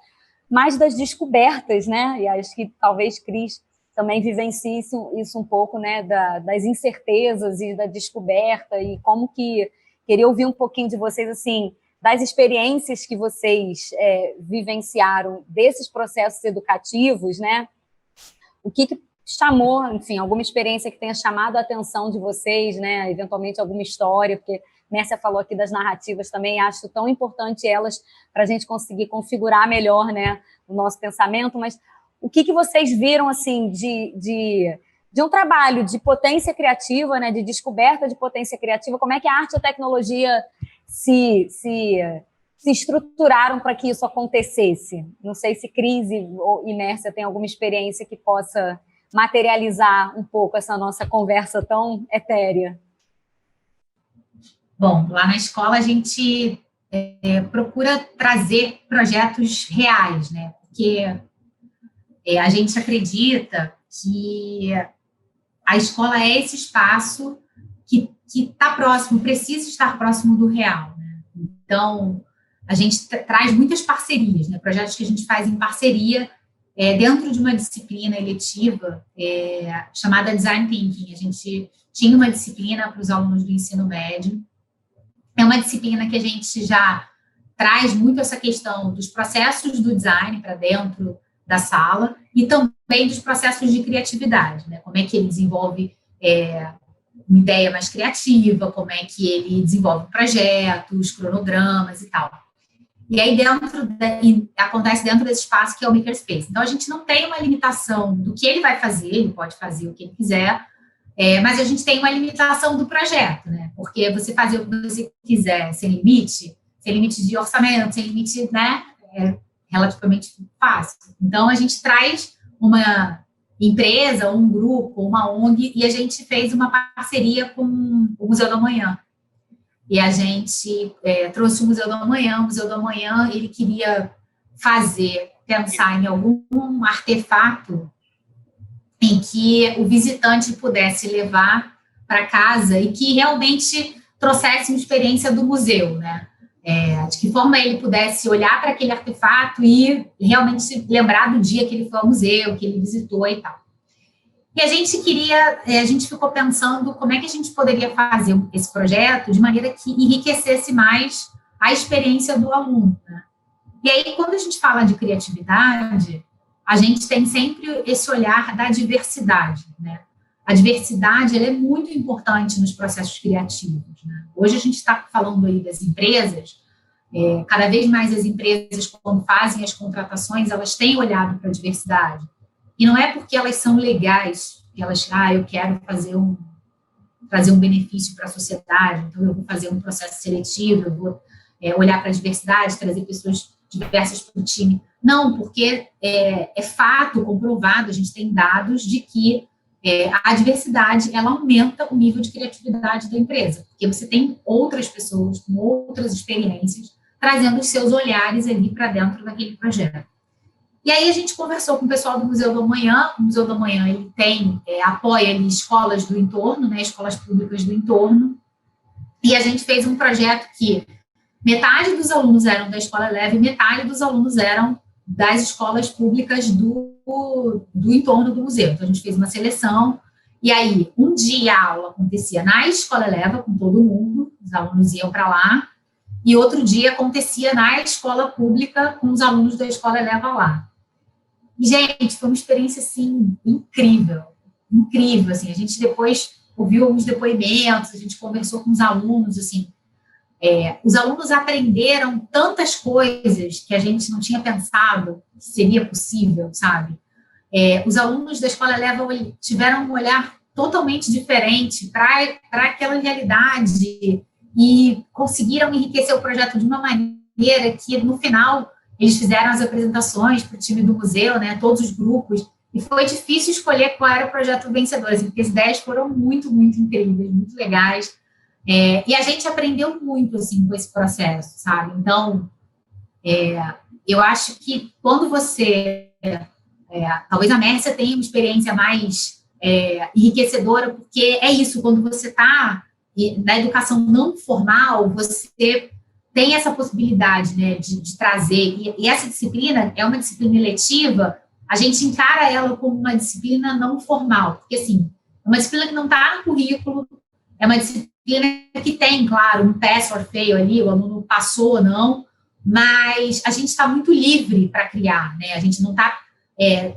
mas das descobertas, né? E acho que talvez Cris também vivencie isso um pouco, né? Das incertezas e da descoberta, e como que... Queria ouvir um pouquinho de vocês, assim, das experiências que vocês vivenciaram desses processos educativos, né? O que chamou, enfim, alguma experiência que tenha chamado a atenção de vocês, né? Eventualmente alguma história, porque Mércia falou aqui das narrativas também, acho tão importante elas para a gente conseguir configurar melhor, né, o nosso pensamento, mas o que vocês viram, assim, de um trabalho de potência criativa, né, de descoberta de potência criativa, como é que a arte e a tecnologia se estruturaram para que isso acontecesse? Não sei se Cris e Mércia têm alguma experiência que possa materializar um pouco essa nossa conversa tão etérea. Bom, lá na escola a gente procura trazer projetos reais, né? Porque a gente acredita que a escola é esse espaço que está próximo, precisa estar próximo do real, né? Então, a gente traz muitas parcerias, né? Projetos que a gente faz em parceria dentro de uma disciplina eletiva chamada Design Thinking. A gente tinha uma disciplina para os alunos do ensino médio. É uma disciplina que a gente já traz muito essa questão dos processos do design para dentro da sala e também dos processos de criatividade, né? Como é que ele desenvolve uma ideia mais criativa, como é que ele desenvolve projetos, cronogramas e tal. E aí acontece dentro desse espaço que é o makerspace. Então, a gente não tem uma limitação do que ele vai fazer, ele pode fazer o que ele quiser, mas a gente tem uma limitação do projeto, né? Porque você fazer o que você quiser sem limite de orçamento, sem limite, né? É relativamente fácil. Então, a gente traz uma empresa, um grupo, uma ONG, e a gente fez uma parceria com o Museu do Amanhã. E a gente trouxe o Museu do Amanhã. O Museu do Amanhã, ele queria pensar em algum artefato em que o visitante pudesse levar para casa e que realmente trouxesse uma experiência do museu, né? De que forma ele pudesse olhar para aquele artefato e realmente se lembrar do dia que ele foi ao museu, que ele visitou e tal. E a gente ficou pensando como é que a gente poderia fazer esse projeto de maneira que enriquecesse mais a experiência do aluno, né? E aí, quando a gente fala de criatividade, a gente tem sempre esse olhar da diversidade, né? A diversidade, ela é muito importante nos processos criativos, né? Hoje a gente está falando aí das empresas, cada vez mais as empresas, quando fazem as contratações, elas têm olhado para a diversidade. E não é porque elas são legais, que elas, eu quero trazer um benefício para a sociedade, então eu vou fazer um processo seletivo, eu vou olhar para a diversidade, trazer pessoas diversas para o time. Não, porque é fato comprovado, a gente tem dados de que a diversidade, ela aumenta o nível de criatividade da empresa, porque você tem outras pessoas com outras experiências trazendo os seus olhares ali para dentro daquele projeto. E aí a gente conversou com o pessoal do Museu do Amanhã. O Museu do Amanhã, ele apoia ali escolas do entorno, né, escolas públicas do entorno, e a gente fez um projeto que metade dos alunos eram da Escola Eleve e metade dos alunos eram das escolas públicas do entorno do museu. Então, a gente fez uma seleção, e aí, um dia a aula acontecia na Escola Eleva, com todo mundo, os alunos iam para lá, e outro dia acontecia na escola pública, com os alunos da Escola Eleva lá. E, gente, foi uma experiência, assim, incrível, assim, a gente depois ouviu alguns depoimentos, a gente conversou com os alunos, assim, os alunos aprenderam tantas coisas que a gente não tinha pensado que seria possível, sabe? Os alunos da Escola Eleva tiveram um olhar totalmente diferente para aquela realidade e conseguiram enriquecer o projeto de uma maneira que, no final, eles fizeram as apresentações para o time do museu, né, todos os grupos, e foi difícil escolher qual era o projeto vencedor, assim, porque as ideias foram muito, muito incríveis, muito legais. E a gente aprendeu muito, assim, com esse processo, sabe? Então, eu acho que quando você... talvez a Mércia tenha uma experiência mais enriquecedora, porque é isso, quando você está na educação não formal, você tem essa possibilidade, né, de trazer, e essa disciplina é uma disciplina eletiva, a gente encara ela como uma disciplina não formal, porque, assim, é uma disciplina que não está no currículo, é uma disciplina que tem, claro, um pass or fail ali, o aluno passou ou não, mas a gente está muito livre para criar, né? A gente não está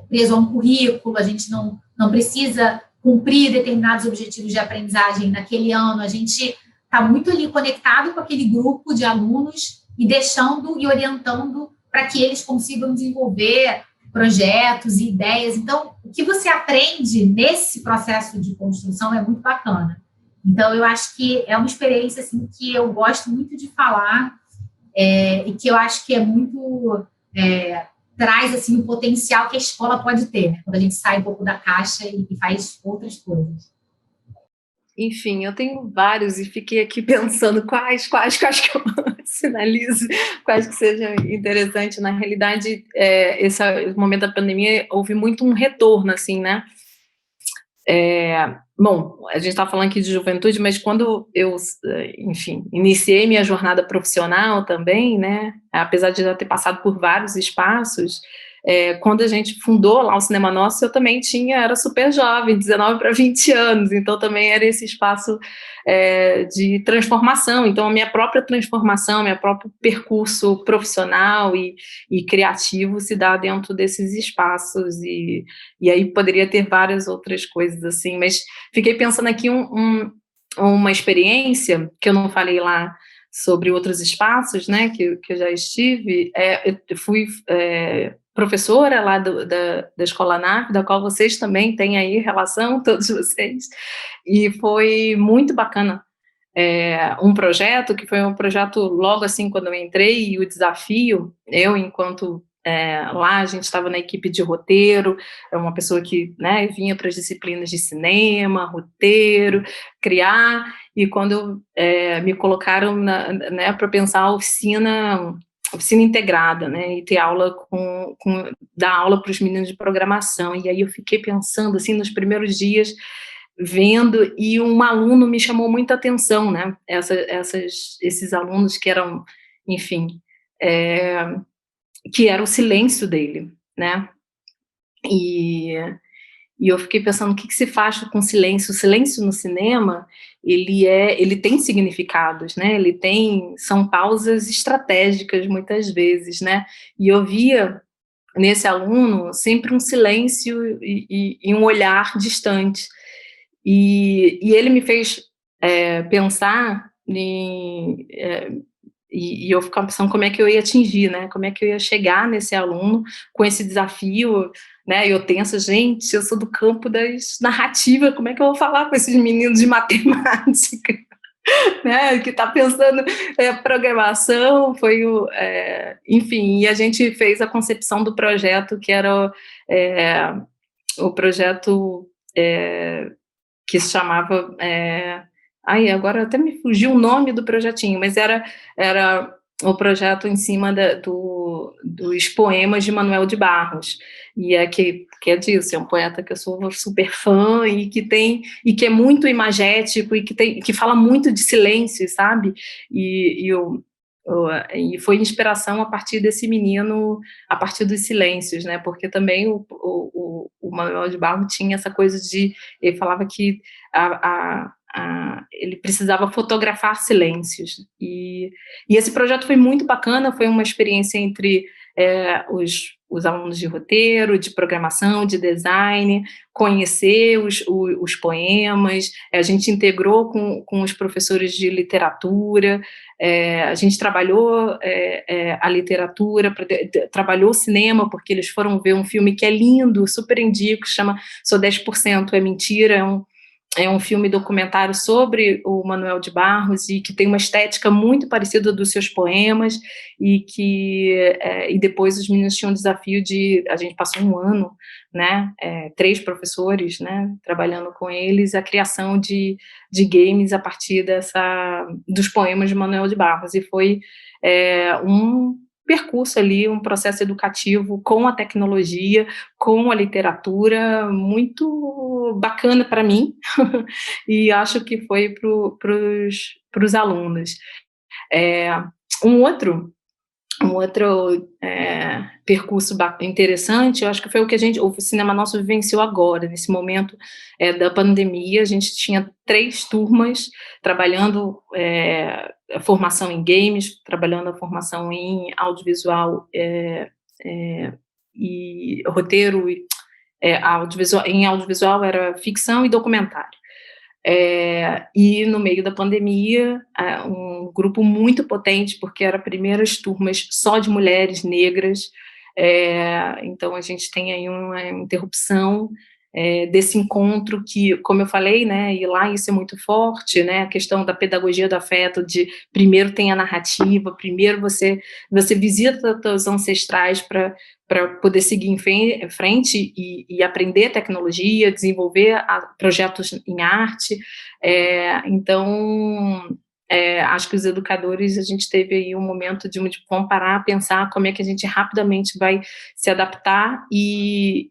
preso a um currículo, a gente não precisa cumprir determinados objetivos de aprendizagem naquele ano, a gente está muito ali conectado com aquele grupo de alunos e deixando e orientando para que eles consigam desenvolver projetos e ideias. Então, o que você aprende nesse processo de construção é muito bacana. Então, eu acho que é uma experiência assim, que eu gosto muito de falar e que eu acho que é muito... traz assim, o potencial que a escola pode ter, né? Quando a gente sai um pouco da caixa e faz outras coisas. Enfim, eu tenho vários e fiquei aqui pensando quais que eu sinalizo, quais que sejam interessantes. Na realidade, esse momento da pandemia, houve muito um retorno, assim, né? Bom, a gente está falando aqui de juventude, mas quando eu, enfim, iniciei minha jornada profissional também, né, apesar de já ter passado por vários espaços, quando a gente fundou lá o Cinema Nosso, eu também era super jovem, 19 para 20 anos, então também era esse espaço de transformação, então a minha própria transformação, meu próprio percurso profissional e criativo se dá dentro desses espaços, e aí poderia ter várias outras coisas assim, mas fiquei pensando aqui uma experiência que eu não falei lá sobre outros espaços, né, que eu já estive. Eu fui professora lá da Escola NAF, da qual vocês também têm aí relação, todos vocês, e foi muito bacana. Um projeto que foi um projeto logo assim quando eu entrei, e o desafio, eu enquanto lá a gente estava na equipe de roteiro, uma pessoa que, né, vinha para as disciplinas de cinema, roteiro, criar, e quando me colocaram né, para pensar a oficina integrada, né, e ter aula dar aula para os meninos de programação, e aí eu fiquei pensando, assim, nos primeiros dias, vendo, e um aluno me chamou muita atenção, né? Esses alunos que eram, enfim, que era o silêncio dele, né? E eu fiquei pensando, o que se faz com silêncio? O silêncio no cinema, ele tem significados, né? São pausas estratégicas, muitas vezes, né? E eu via nesse aluno sempre um silêncio e um olhar distante. E ele me fez pensar e eu ficava pensando como é que eu ia atingir, né? Como é que eu ia chegar nesse aluno com esse desafio, né? Eu penso, gente, eu sou do campo das narrativas, como é que eu vou falar com esses meninos de matemática, né? Que está pensando programação, enfim, e a gente fez a concepção do projeto, que era o projeto que se chamava... agora até me fugiu o nome do projetinho, mas era o projeto em cima dos poemas de Manuel de Barros, e que é disso, é um poeta que eu sou super fã, e que é muito imagético, e que fala muito de silêncio, sabe? E foi inspiração a partir desse menino, a partir dos silêncios, né? Porque também o Manuel de Barros tinha essa coisa ele falava que ele precisava fotografar silêncios, e esse projeto foi muito bacana, foi uma experiência entre os alunos de roteiro, de programação, de design, conhecer os poemas, a gente integrou com os professores de literatura, a gente trabalhou a literatura, trabalhou o cinema, porque eles foram ver um filme que é lindo, super indico, chama Sou 10% é Mentira, é um filme documentário sobre o Manuel de Barros, e que tem uma estética muito parecida dos seus poemas, e depois os meninos tinham o desafio a gente passou um ano, né, 3 professores, né, trabalhando com eles, a criação de games a partir dos poemas de Manuel de Barros, e foi um percurso ali, um processo educativo com a tecnologia, com a literatura, muito bacana para mim, e acho que foi para os alunos. Um outro percurso interessante, eu acho que foi o cinema nosso vivenciou agora, nesse momento da pandemia. A gente tinha 3 turmas trabalhando a formação em games, trabalhando a formação em audiovisual e roteiro, em audiovisual era ficção e documentário. E no meio da pandemia, um grupo muito potente, porque eram primeiras turmas só de mulheres negras, então a gente tem aí uma interrupção desse encontro que, como eu falei, né, e lá isso é muito forte, né, a questão da pedagogia do afeto, de primeiro tem a narrativa, primeiro você visita os ancestrais para poder seguir em frente e aprender tecnologia, desenvolver projetos em arte. Então, acho que os educadores, a gente teve aí um momento de comparar, pensar como é que a gente rapidamente vai se adaptar, e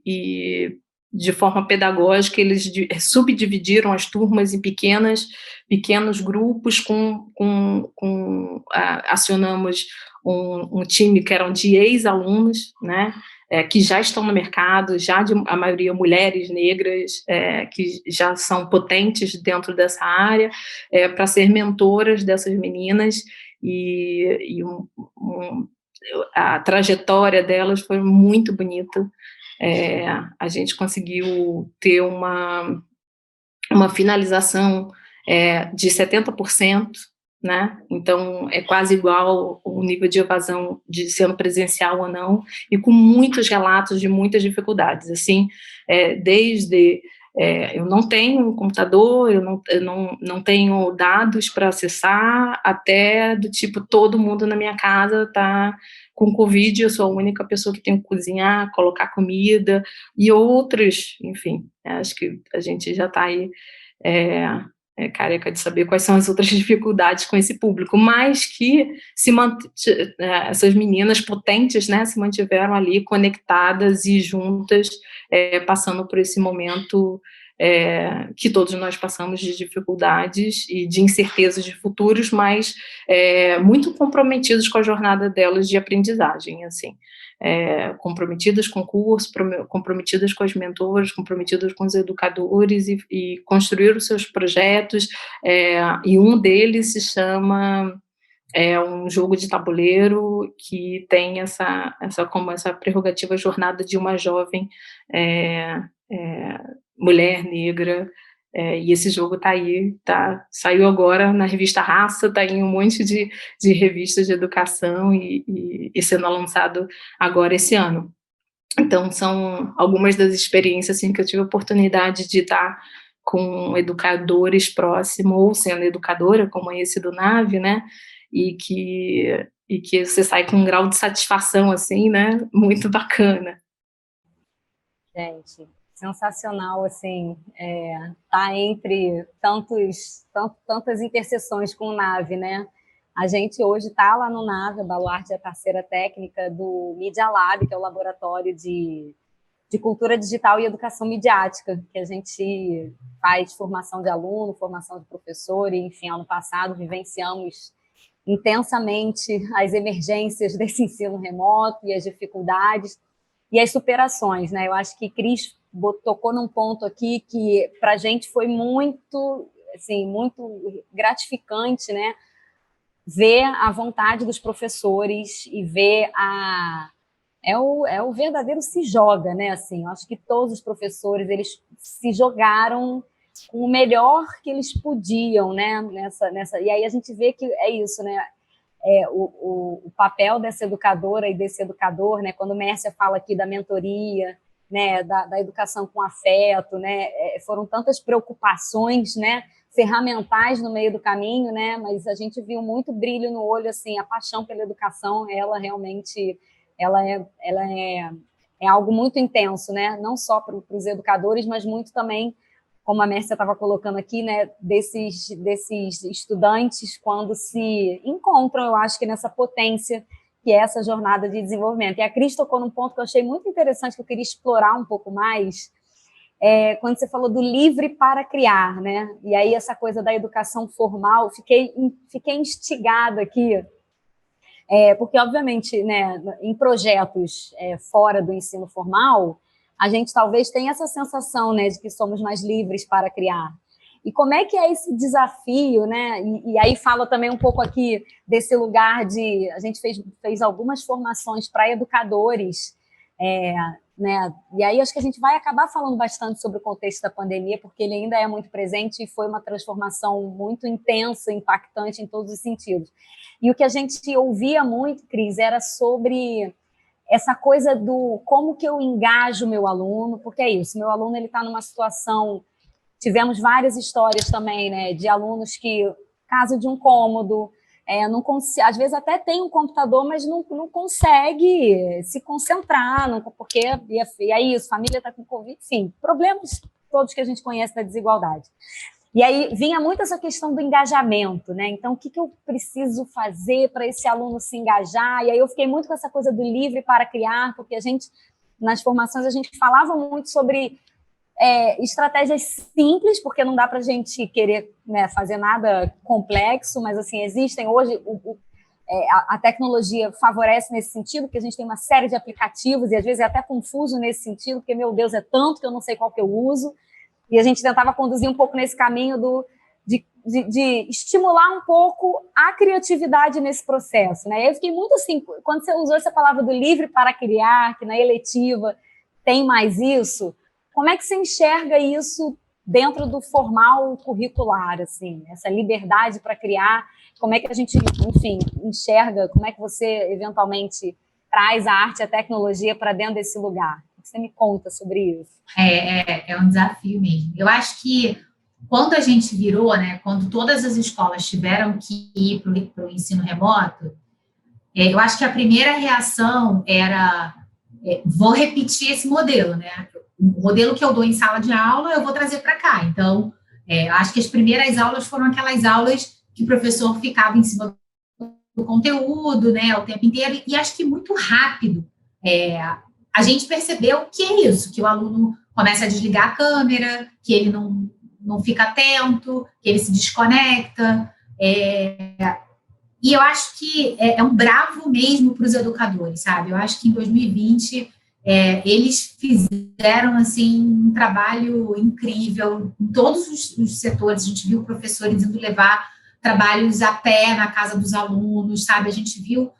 de forma pedagógica, eles subdividiram as turmas em pequenos grupos, acionamos um time que eram de ex-alunos, né, que já estão no mercado, a maioria mulheres negras, que já são potentes dentro dessa área, para ser mentoras dessas meninas, e a trajetória delas foi muito bonita. A gente conseguiu ter uma finalização de 70%, né? Então é quase igual o nível de evasão de sendo presencial ou não, e com muitos relatos de muitas dificuldades, assim, desde eu não tenho um computador, eu não tenho dados para acessar, até do tipo, todo mundo na minha casa está com Covid, eu sou a única pessoa que tem que cozinhar, colocar comida, e outros, enfim, acho que a gente já está aí careca de saber quais são as outras dificuldades com esse público, mas que essas meninas potentes, né, se mantiveram ali conectadas e juntas, passando por esse momento que todos nós passamos de dificuldades e de incertezas de futuros, mas muito comprometidos com a jornada delas de aprendizagem, assim. Comprometidas com o curso, comprometidas com as mentoras, comprometidas com os educadores e construir os seus projetos, e um deles se chama um jogo de tabuleiro que tem como essa prerrogativa jornada de uma jovem mulher negra, e esse jogo está aí, saiu agora na revista Raça, está em um monte de revistas de educação e sendo lançado agora esse ano. Então, são algumas das experiências assim, que eu tive a oportunidade de estar com educadores próximos, ou sendo educadora, como esse do NAVE, né, e que você sai com um grau de satisfação, assim, né, muito bacana. Gente, sensacional, assim, tá entre tantas interseções com o NAVE, né? A gente hoje está lá no NAVE, a Baluarte é parceira técnica do Media Lab, que é o laboratório de cultura digital e educação midiática, que a gente faz formação de aluno, formação de professor, e, enfim, ano passado vivenciamos intensamente as emergências desse ensino remoto e as dificuldades e as superações, né? Eu acho que Cris tocou num ponto aqui que para a gente foi muito, assim, muito gratificante, né? Ver a vontade dos professores e ver é o verdadeiro se joga, né? Assim, eu acho que todos os professores eles se jogaram com o melhor que eles podiam, né? E aí a gente vê que é isso, né? O papel dessa educadora e desse educador, né? Quando Mércia fala aqui da mentoria, né? Da educação com afeto, né? Foram tantas preocupações, né? Ferramentais no meio do caminho, né? Mas a gente viu muito brilho no olho, assim, a paixão pela educação, ela realmente, ela é algo muito intenso, né? Não só para os educadores, mas muito também, como a Mércia estava colocando aqui, né? Desses estudantes quando se encontram, eu acho que nessa potência que é essa jornada de desenvolvimento. E a Cris tocou num ponto que eu achei muito interessante, que eu queria explorar um pouco mais, quando você falou do livre para criar, né? E aí essa coisa da educação formal, fiquei instigada aqui, porque, obviamente, né, em projetos fora do ensino formal, a gente talvez tenha essa sensação, né, de que somos mais livres para criar. E como é que é esse desafio, né? E aí fala também um pouco aqui desse lugar de... A gente fez algumas formações para educadores, né? E aí acho que a gente vai acabar falando bastante sobre o contexto da pandemia, porque ele ainda é muito presente e foi uma transformação muito intensa, impactante em todos os sentidos. E o que a gente ouvia muito, Cris, era sobre essa coisa do como que eu engajo o meu aluno, porque é isso, meu aluno ele está numa situação... Tivemos várias histórias também, né, de alunos que, caso de um cômodo, às vezes até tem um computador, mas não consegue se concentrar, porque e é isso, família está com Covid, enfim, problemas todos que a gente conhece da desigualdade. E aí vinha muito essa questão do engajamento, né? Então, o que eu preciso fazer para esse aluno se engajar? E aí eu fiquei muito com essa coisa do livre para criar, porque nas formações, a gente falava muito sobre estratégias simples, porque não dá para a gente querer, né, fazer nada complexo, mas assim, existem hoje, a tecnologia favorece nesse sentido, porque a gente tem uma série de aplicativos e às vezes é até confuso nesse sentido, porque, meu Deus, é tanto que eu não sei qual que eu uso, e a gente tentava conduzir um pouco nesse caminho de estimular um pouco a criatividade nesse processo, né? Eu fiquei muito assim, quando você usou essa palavra do livre para criar, que na eletiva tem mais isso. Como é que você enxerga isso dentro do formal curricular, assim, essa liberdade para criar? Como é que a gente, enfim, enxerga? Como é que você, eventualmente, traz a arte e a tecnologia para dentro desse lugar? O que você me conta sobre isso? É um desafio mesmo. Eu acho que quando a gente virou, né, quando todas as escolas tiveram que ir para o ensino remoto, eu acho que a primeira reação era, vou repetir esse modelo, né? O modelo que eu dou em sala de aula, eu vou trazer para cá. Então, acho que as primeiras aulas foram aquelas aulas que o professor ficava em cima do conteúdo, né, o tempo inteiro, e acho que muito rápido a gente percebeu que é isso, que o aluno começa a desligar a câmera, que ele não fica atento, que ele se desconecta. E eu acho que é um bravo mesmo para os educadores, sabe? Eu acho que em 2020 eles fizeram assim um trabalho incrível em todos os setores. A gente viu professores indo levar trabalhos a pé na casa dos alunos, sabe? A gente viu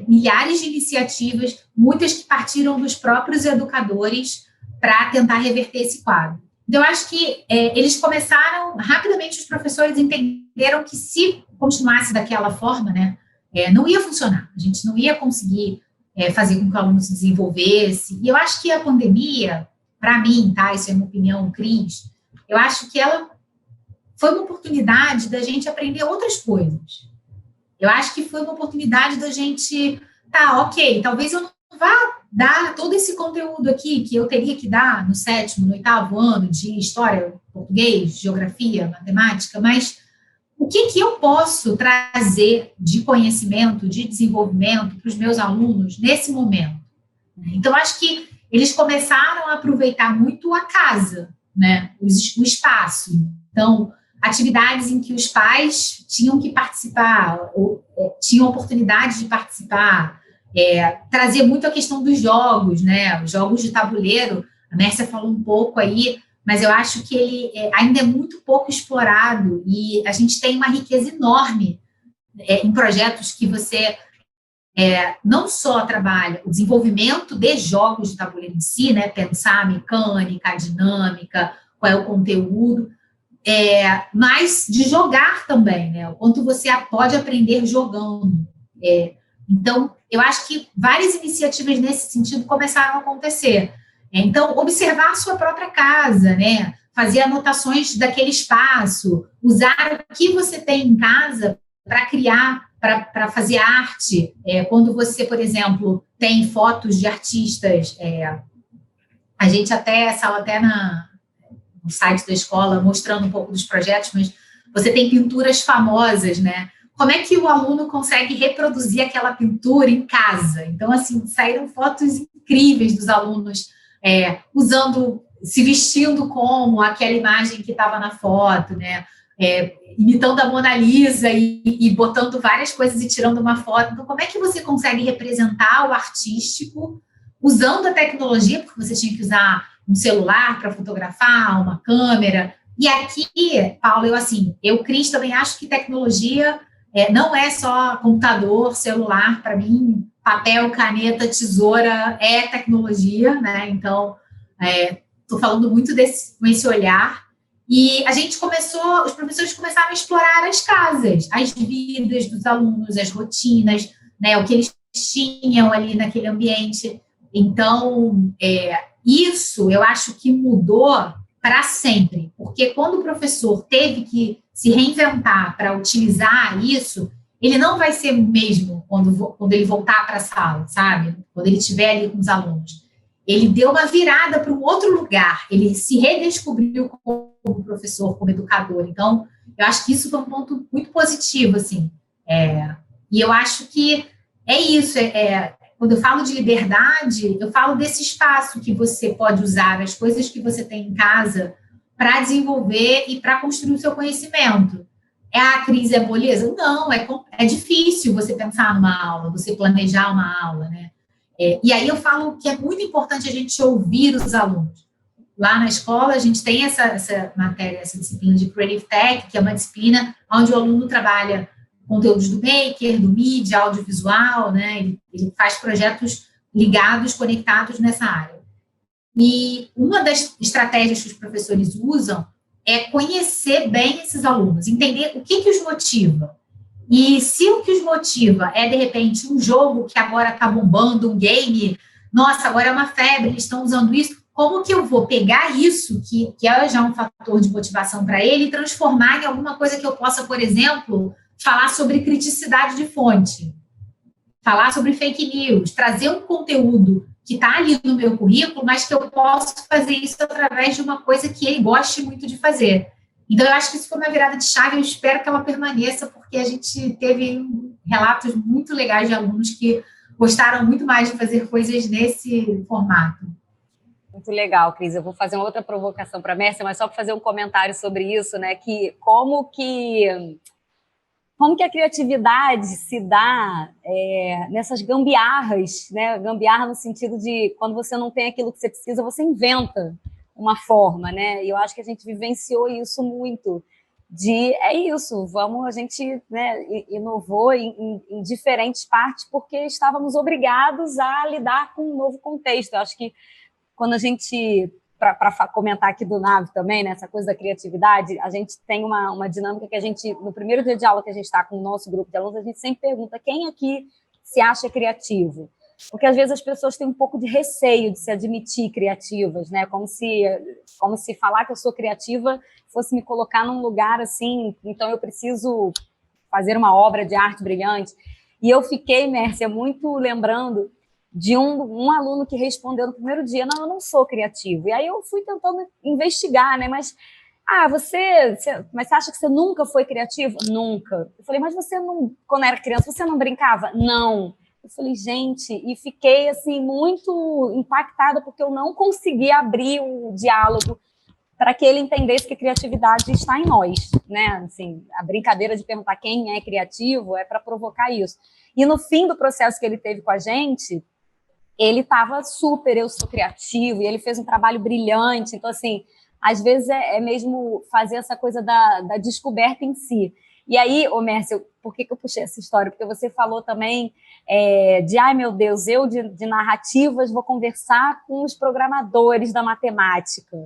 milhares de iniciativas, muitas que partiram dos próprios educadores para tentar reverter esse quadro. Então, eu acho que eles começaram, rapidamente os professores entenderam que se continuasse daquela forma, né, não ia funcionar, a gente não ia conseguir fazer com que o aluno se desenvolvesse. E eu acho que a pandemia, para mim, tá, isso é minha opinião, Cris, eu acho que ela foi uma oportunidade da gente aprender outras coisas. Eu acho que foi uma oportunidade da gente, ok, talvez eu não vá dar todo esse conteúdo aqui que eu teria que dar no 7º, no 8º ano de história, português, geografia, matemática, mas o que eu posso trazer de conhecimento, de desenvolvimento para os meus alunos nesse momento? Então, acho que eles começaram a aproveitar muito a casa, né, o espaço. Então, atividades em que os pais tinham que participar, ou tinham oportunidade de participar, trazer muito a questão dos jogos, né, os jogos de tabuleiro. A Mércia falou um pouco aí, mas eu acho que ele ainda é muito pouco explorado e a gente tem uma riqueza enorme em projetos que você não só trabalha o desenvolvimento de jogos de tabuleiro em si, né, pensar a mecânica, a dinâmica, qual é o conteúdo, mas de jogar também, né, o quanto você pode aprender jogando. Então, eu acho que várias iniciativas nesse sentido começaram a acontecer. Então, observar a sua própria casa, né? Fazer anotações daquele espaço, usar o que você tem em casa para criar, para fazer arte. Quando você, por exemplo, tem fotos de artistas, a gente saiu até no site da escola mostrando um pouco dos projetos, mas você tem pinturas famosas, né? Como é que o aluno consegue reproduzir aquela pintura em casa? Então, assim, saíram fotos incríveis dos alunos se vestindo como aquela imagem que estava na foto, né? Imitando a Mona Lisa e botando várias coisas e tirando uma foto. Então, como é que você consegue representar o artístico usando a tecnologia? Porque você tinha que usar um celular para fotografar, uma câmera. E aqui, Paulo, eu, Cris, também acho que tecnologia não é só computador, celular. Para mim, papel, caneta, tesoura é tecnologia, né? Então, estou falando muito com esse olhar. E os professores começaram a explorar as casas, as vidas dos alunos, as rotinas, né? O que eles tinham ali naquele ambiente. Então, isso eu acho que mudou para sempre, porque quando o professor teve que se reinventar para utilizar isso, ele não vai ser o mesmo quando ele voltar para a sala, sabe? Quando ele estiver ali com os alunos. Ele deu uma virada para um outro lugar, ele se redescobriu como professor, como educador. Então, eu acho que isso foi um ponto muito positivo, assim. E eu acho que é isso. Quando eu falo de liberdade, eu falo desse espaço que você pode usar, as coisas que você tem em casa para desenvolver e para construir o seu conhecimento. A crise é moleza? Não, é difícil você pensar numa aula, você planejar uma aula, né? E aí eu falo que é muito importante a gente ouvir os alunos. Lá na escola, a gente tem essa matéria, essa disciplina de Creative Tech, que é uma disciplina onde o aluno trabalha conteúdos do Maker, do Mídia, audiovisual, né? Ele faz projetos ligados, conectados nessa área. E uma das estratégias que os professores usam é conhecer bem esses alunos, entender o que os motiva. E se o que os motiva é, de repente, um jogo que agora está bombando, um game, nossa, agora é uma febre, eles estão usando isso, como que eu vou pegar isso, que é já um fator de motivação para ele, e transformar em alguma coisa que eu possa, por exemplo, falar sobre criticidade de fonte, falar sobre fake news, trazer um conteúdo que está ali no meu currículo, mas que eu posso fazer isso através de uma coisa que ele goste muito de fazer. Então, eu acho que isso foi uma virada de chave, eu espero que ela permaneça, porque a gente teve relatos muito legais de alunos que gostaram muito mais de fazer coisas nesse formato. Muito Muito legal, Cris. Eu vou fazer uma outra provocação para a Mércia, mas só para fazer um comentário sobre isso, né? Que como a criatividade se dá nessas gambiarras, né? Gambiarra no sentido de quando você não tem aquilo que você precisa, você inventa uma forma, né? E eu acho que a gente vivenciou isso muito. É isso, a gente, né, inovou em diferentes partes porque estávamos obrigados a lidar com um novo contexto. Eu acho que quando a gente, para comentar aqui do Nave também, né, essa coisa da criatividade, a gente tem uma dinâmica que a gente, no primeiro dia de aula que a gente está com o nosso grupo de alunos, a gente sempre pergunta quem aqui se acha criativo? Porque às vezes as pessoas têm um pouco de receio de se admitir criativas, né? Como se falar que eu sou criativa fosse me colocar num lugar assim, então eu preciso fazer uma obra de arte brilhante. E eu fiquei, Mércia, muito lembrando de um aluno que respondeu no primeiro dia, não, eu não sou criativo. E aí eu fui tentando investigar, né? Mas você acha que você nunca foi criativo? Nunca. Eu falei, mas você não, quando era criança, você não brincava? Não. Eu falei, gente, e fiquei assim muito impactada porque eu não consegui abrir o diálogo para que ele entendesse que criatividade está em nós, né? Assim, a brincadeira de perguntar quem é criativo é para provocar isso. E no fim do processo que ele teve com a gente, ele estava super, eu sou criativo, e ele fez um trabalho brilhante. Então, assim, às vezes é mesmo fazer essa coisa da descoberta em si. E aí, Mércio, por que eu puxei essa história? Porque você falou também ai meu Deus, eu de narrativas vou conversar com os programadores da matemática.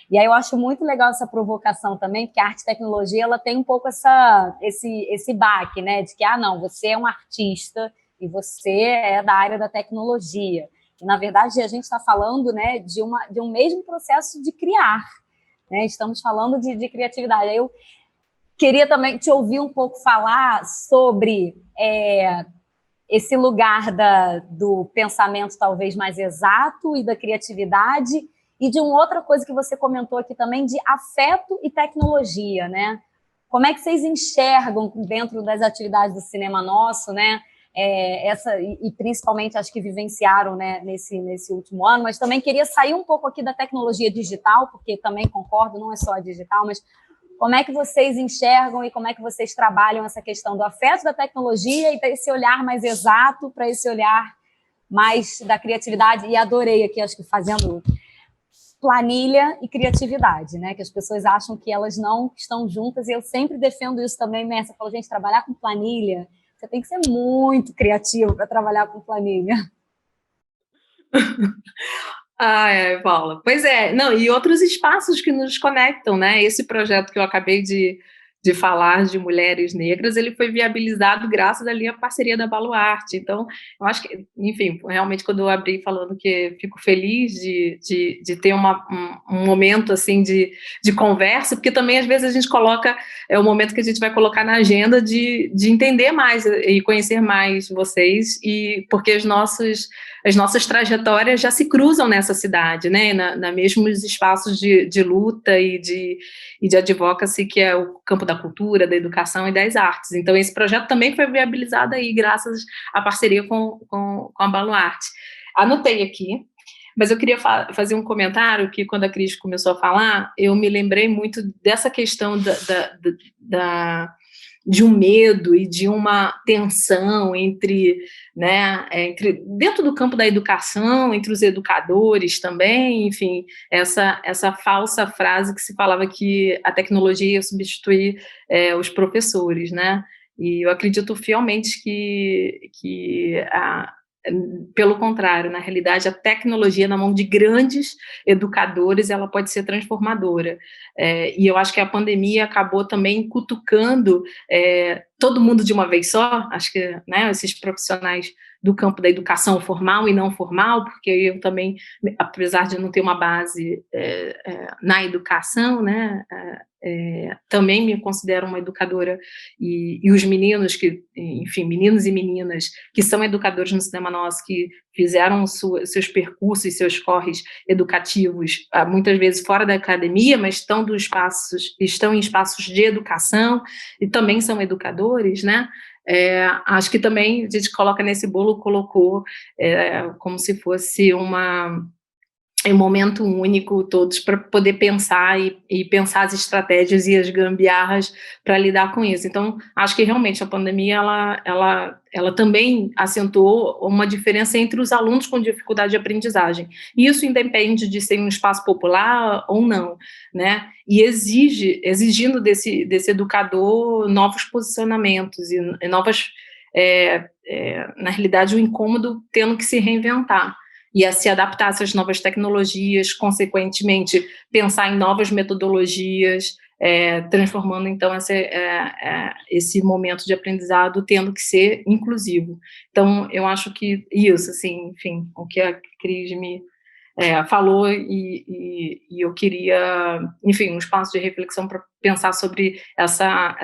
E aí eu acho muito legal essa provocação também, porque a arte e tecnologia ela tem um pouco esse baque, né? De que, não, você é um artista e você é da área da tecnologia. E, na verdade, a gente está falando, né, de um mesmo processo de criar. Né? Estamos falando de criatividade. Aí eu queria também te ouvir um pouco falar sobre esse lugar do pensamento talvez mais exato e da criatividade e de uma outra coisa que você comentou aqui também, de afeto e tecnologia, né? Como é que vocês enxergam dentro das atividades do Cinema Nosso, né? E principalmente acho que vivenciaram, né, nesse último ano, mas também queria sair um pouco aqui da tecnologia digital, porque também concordo, não é só a digital, mas como é que vocês enxergam e como é que vocês trabalham essa questão do afeto da tecnologia e desse olhar mais exato para esse olhar mais da criatividade? E adorei aqui, acho que fazendo planilha e criatividade, né? Que as pessoas acham que elas não estão juntas, e eu sempre defendo isso também, Mércia. Eu falo, gente, trabalhar com planilha, você tem que ser muito criativo para trabalhar com planilha. Paula. Pois é, não, e outros espaços que nos conectam, né? Esse projeto que eu acabei de falar de mulheres negras, ele foi viabilizado graças ali à parceria da Baluarte. Então, eu acho que, enfim, realmente quando eu abri falando que fico feliz de ter um momento assim de conversa, porque também às vezes a gente coloca, o momento que a gente vai colocar na agenda de entender mais e conhecer mais vocês, e porque as nossas trajetórias já se cruzam nessa cidade, né, na mesmos espaços de luta e de advocacy, que é o campo da cultura, da educação e das artes. Então, esse projeto também foi viabilizado aí graças à parceria com a Baluarte. Anotei aqui, mas eu queria fazer um comentário que, quando a Cris começou a falar, eu me lembrei muito dessa questão de um medo e de uma tensão dentro do campo da educação, entre os educadores também, enfim, essa falsa frase que se falava que a tecnologia ia substituir os professores, né? E eu acredito fielmente pelo contrário, na realidade, a tecnologia na mão de grandes educadores, ela pode ser transformadora. E eu acho que a pandemia acabou também cutucando todo mundo de uma vez só, acho que, né, esses profissionais do campo da educação formal e não formal, porque eu também, apesar de não ter uma base na educação, né, também me considero uma educadora, e os meninos enfim, meninos e meninas que são educadores no Cinema Nosso, que fizeram seus percursos e seus corres educativos, muitas vezes fora da academia, mas estão em espaços de educação e também são educadores, né? Acho que também a gente coloca nesse bolo, colocou como se fosse em um momento único, todos, para poder pensar e pensar as estratégias e as gambiarras para lidar com isso. Então, acho que realmente a pandemia, ela também acentuou uma diferença entre os alunos com dificuldade de aprendizagem. E isso independe de ser um espaço popular ou não, né? E exigindo desse educador novos posicionamentos e novas, na realidade, o incômodo tendo que se reinventar e a se adaptar a essas novas tecnologias, consequentemente, pensar em novas metodologias, transformando, então, esse momento de aprendizado tendo que ser inclusivo. Então, eu acho que isso, assim, enfim, o que a Cris me falou, e eu queria, enfim, um espaço de reflexão para pensar sobre essa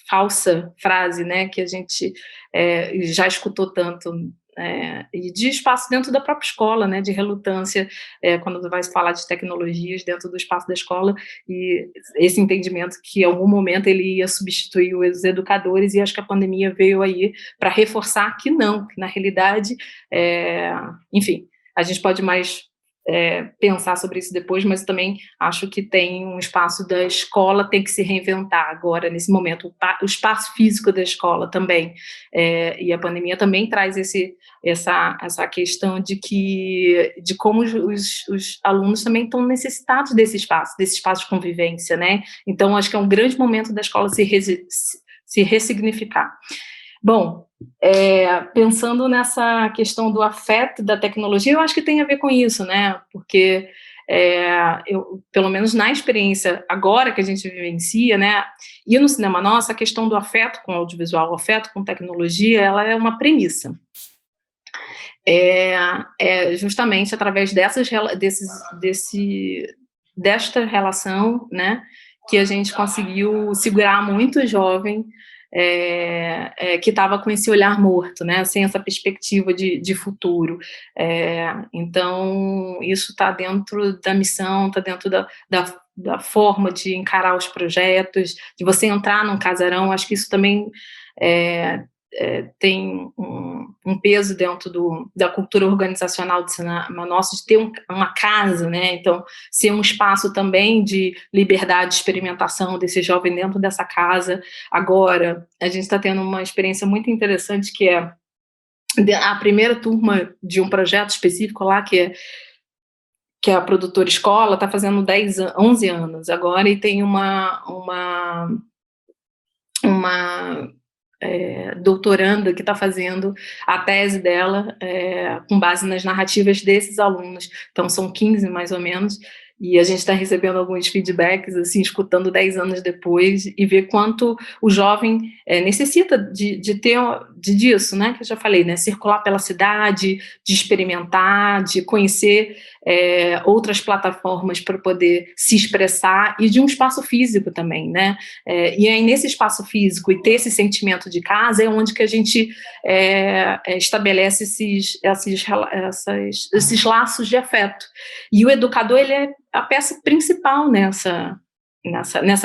falsa frase, né, que a gente já escutou tanto, e de espaço dentro da própria escola, né, de relutância, quando vai falar de tecnologias dentro do espaço da escola, e esse entendimento que em algum momento ele ia substituir os educadores, e acho que a pandemia veio aí para reforçar que não, que na realidade, enfim, a gente pode mais pensar sobre isso depois, mas também acho que tem um espaço da escola, tem que se reinventar agora, nesse momento, o espaço físico da escola também, e a pandemia também traz essa questão de como os alunos também estão necessitados desse espaço de convivência, né? Então, acho que é um grande momento da escola se ressignificar. Bom, pensando nessa questão do afeto da tecnologia, eu acho que tem a ver com isso, né? Porque pelo menos na experiência agora que a gente vivencia, né? E no Cinema Nosso, a questão do afeto com audiovisual, o afeto com tecnologia, ela é uma premissa. Justamente através desta relação, né, que a gente conseguiu segurar muito jovem, que estava com esse olhar morto, né, sem essa perspectiva de futuro. Então, isso está dentro da missão, está dentro da forma de encarar os projetos, de você entrar num casarão. Acho que isso também tem um peso dentro da cultura organizacional do Cinema Nosso, de ter uma casa, né? Então, ser um espaço também de liberdade, de experimentação desse jovem dentro dessa casa. Agora, a gente está tendo uma experiência muito interessante, que é a primeira turma de um projeto específico lá, que é a produtora escola, está fazendo 11 anos agora, e tem uma doutoranda que está fazendo a tese dela com base nas narrativas desses alunos. Então, são 15, mais ou menos, e a gente está recebendo alguns feedbacks, assim, escutando 10 anos depois, e ver quanto o jovem necessita disso, né, que eu já falei, né, circular pela cidade, de experimentar, de conhecer outras plataformas para poder se expressar, e de um espaço físico também, né, e aí nesse espaço físico e ter esse sentimento de casa é onde que a gente estabelece esses laços de afeto, e o educador, ele é a peça principal nessa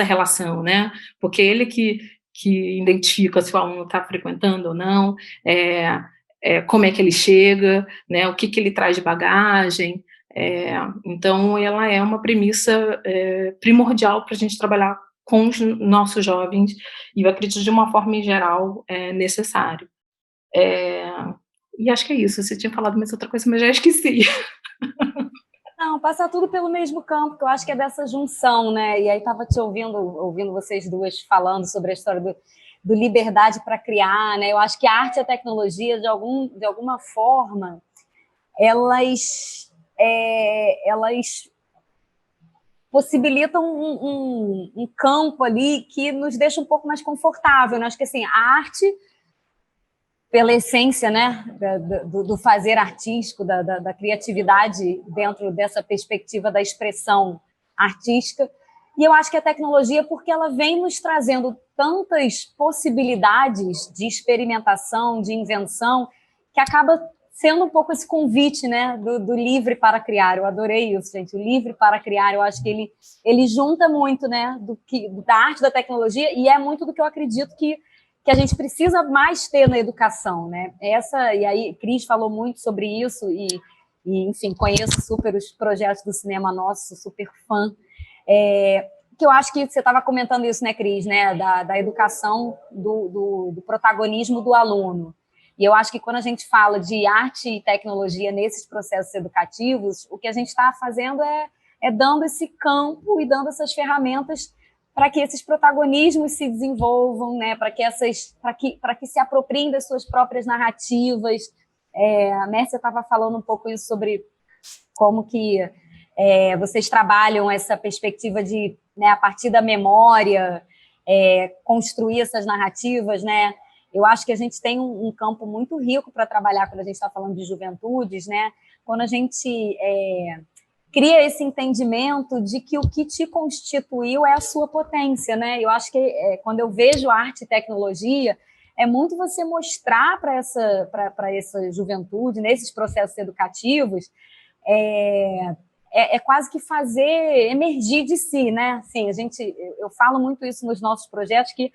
relação, né, porque ele que identifica se o aluno está frequentando ou não, como é que ele chega, né, o que ele traz de bagagem. Então, ela é uma premissa primordial para a gente trabalhar com os nossos jovens, e eu acredito de uma forma em geral necessário. E acho que é isso. Você tinha falado mais outra coisa, mas já esqueci. Não, passar tudo pelo mesmo campo, que eu acho que é dessa junção, né? E aí estava te ouvindo vocês duas falando sobre a história do liberdade para criar, né? Eu acho que a arte e a tecnologia, de alguma forma, elas possibilitam um campo ali que nos deixa um pouco mais confortável, né? Acho que assim, a arte, pela essência, né, do fazer artístico, da criatividade dentro dessa perspectiva da expressão artística, e eu acho que a tecnologia, porque ela vem nos trazendo tantas possibilidades de experimentação, de invenção, que acaba sendo um pouco esse convite, né, do livre para criar. Eu adorei isso, gente, o livre para criar. Eu acho que ele junta muito, né, da arte, da tecnologia, e é muito do que eu acredito que a gente precisa mais ter na educação, né? E aí, Cris falou muito sobre isso, e, enfim, conheço super os projetos do Cinema Nosso, sou super fã. Que eu acho que você estava comentando isso, né, Cris, né, da educação, do protagonismo do aluno. E eu acho que quando a gente fala de arte e tecnologia nesses processos educativos, o que a gente está fazendo é dando esse campo e dando essas ferramentas para que esses protagonismos se desenvolvam, né, para que se apropriem das suas próprias narrativas. A Mércia estava falando um pouco isso sobre como que vocês trabalham essa perspectiva de, né, a partir da memória, construir essas narrativas, né? Eu acho que a gente tem um campo muito rico para trabalhar quando a gente está falando de juventudes, né? Quando a gente cria esse entendimento de que o que te constituiu é a sua potência, né? Eu acho que quando eu vejo arte e tecnologia, é muito você mostrar para essa juventude, nesses processos educativos, quase que fazer emergir de si, né? Assim, eu falo muito isso nos nossos projetos, que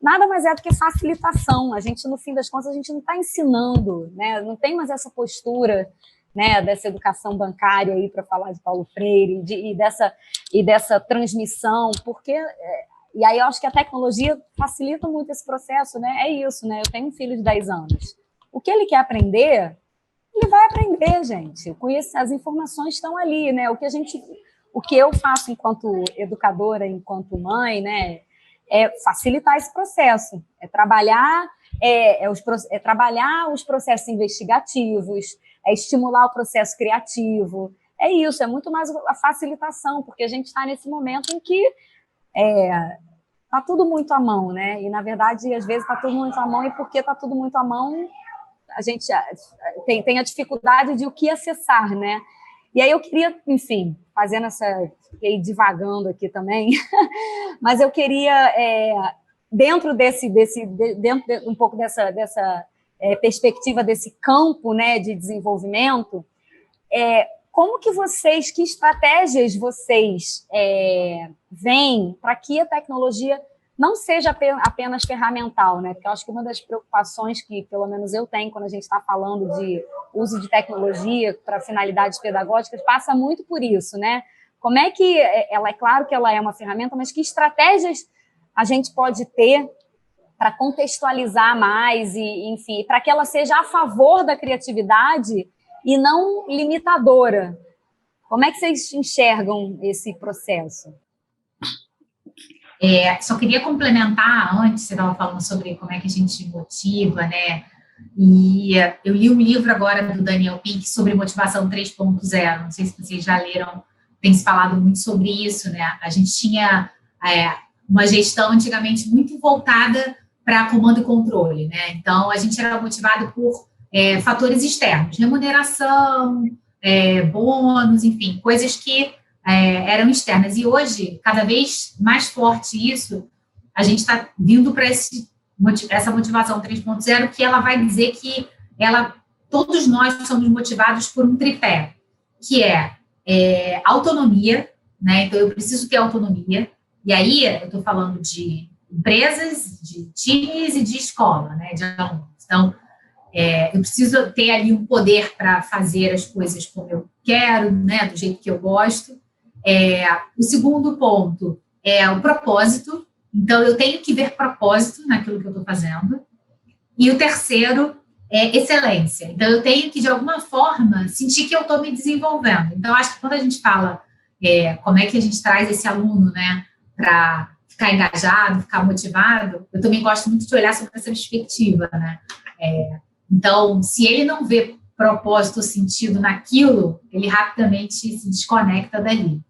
nada mais é do que facilitação. A gente, no fim das contas, a gente não está ensinando, né? Não tem mais essa postura, né, dessa educação bancária aí, para falar de Paulo Freire, e dessa transmissão, porque... E aí eu acho que a tecnologia facilita muito esse processo, né? É isso, né? Eu tenho um filho de 10 anos. O que ele quer aprender, ele vai aprender, gente. As informações estão ali, né? O que eu faço enquanto educadora, enquanto mãe, né, é facilitar esse processo, trabalhar os processos investigativos, estimular o processo criativo. É isso, é muito mais a facilitação, porque a gente está nesse momento em que está tudo muito à mão, né? E, na verdade, às vezes está tudo muito à mão, e porque está tudo muito à mão, a gente tem a dificuldade de o que acessar, né? E aí eu queria, enfim, fazendo fiquei divagando aqui também, mas eu queria, dentro um pouco dessa perspectiva desse campo, né, de desenvolvimento, que estratégias vocês veem para que a tecnologia não seja apenas ferramental, né? Porque eu acho que uma das preocupações que, pelo menos eu tenho, quando a gente está falando de uso de tecnologia para finalidades pedagógicas, passa muito por isso, né? Como é que é claro que ela é uma ferramenta, mas que estratégias a gente pode ter para contextualizar mais e, enfim, para que ela seja a favor da criatividade e não limitadora? Como é que vocês enxergam esse processo? Só queria complementar, antes você estava falando sobre como é que a gente motiva, né? E eu li um livro agora do Daniel Pink sobre motivação 3.0, não sei se vocês já leram, tem se falado muito sobre isso, né? A gente tinha uma gestão antigamente muito voltada para comando e controle, né? Então, a gente era motivado por fatores externos, remuneração, bônus, enfim, coisas que eram externas. E hoje, cada vez mais forte isso, a gente está vindo para essa motivação 3.0, que ela vai dizer que todos nós somos motivados por um tripé, que é autonomia, né? Então, eu preciso ter autonomia. E aí, eu estou falando de empresas, de times e de escola, né? De alunos. Então, eu preciso ter ali um poder para fazer as coisas como eu quero, né? Do jeito que eu gosto. O segundo ponto é o propósito. Então, eu tenho que ver propósito naquilo que eu estou fazendo. E o terceiro é excelência. Então, eu tenho que, de alguma forma, sentir que eu estou me desenvolvendo. Então, acho que quando a gente fala como é que a gente traz esse aluno, né, para ficar engajado, ficar motivado, eu também gosto muito de olhar sobre essa perspectiva, né? Então, se ele não vê propósito ou sentido naquilo, ele rapidamente se desconecta dali.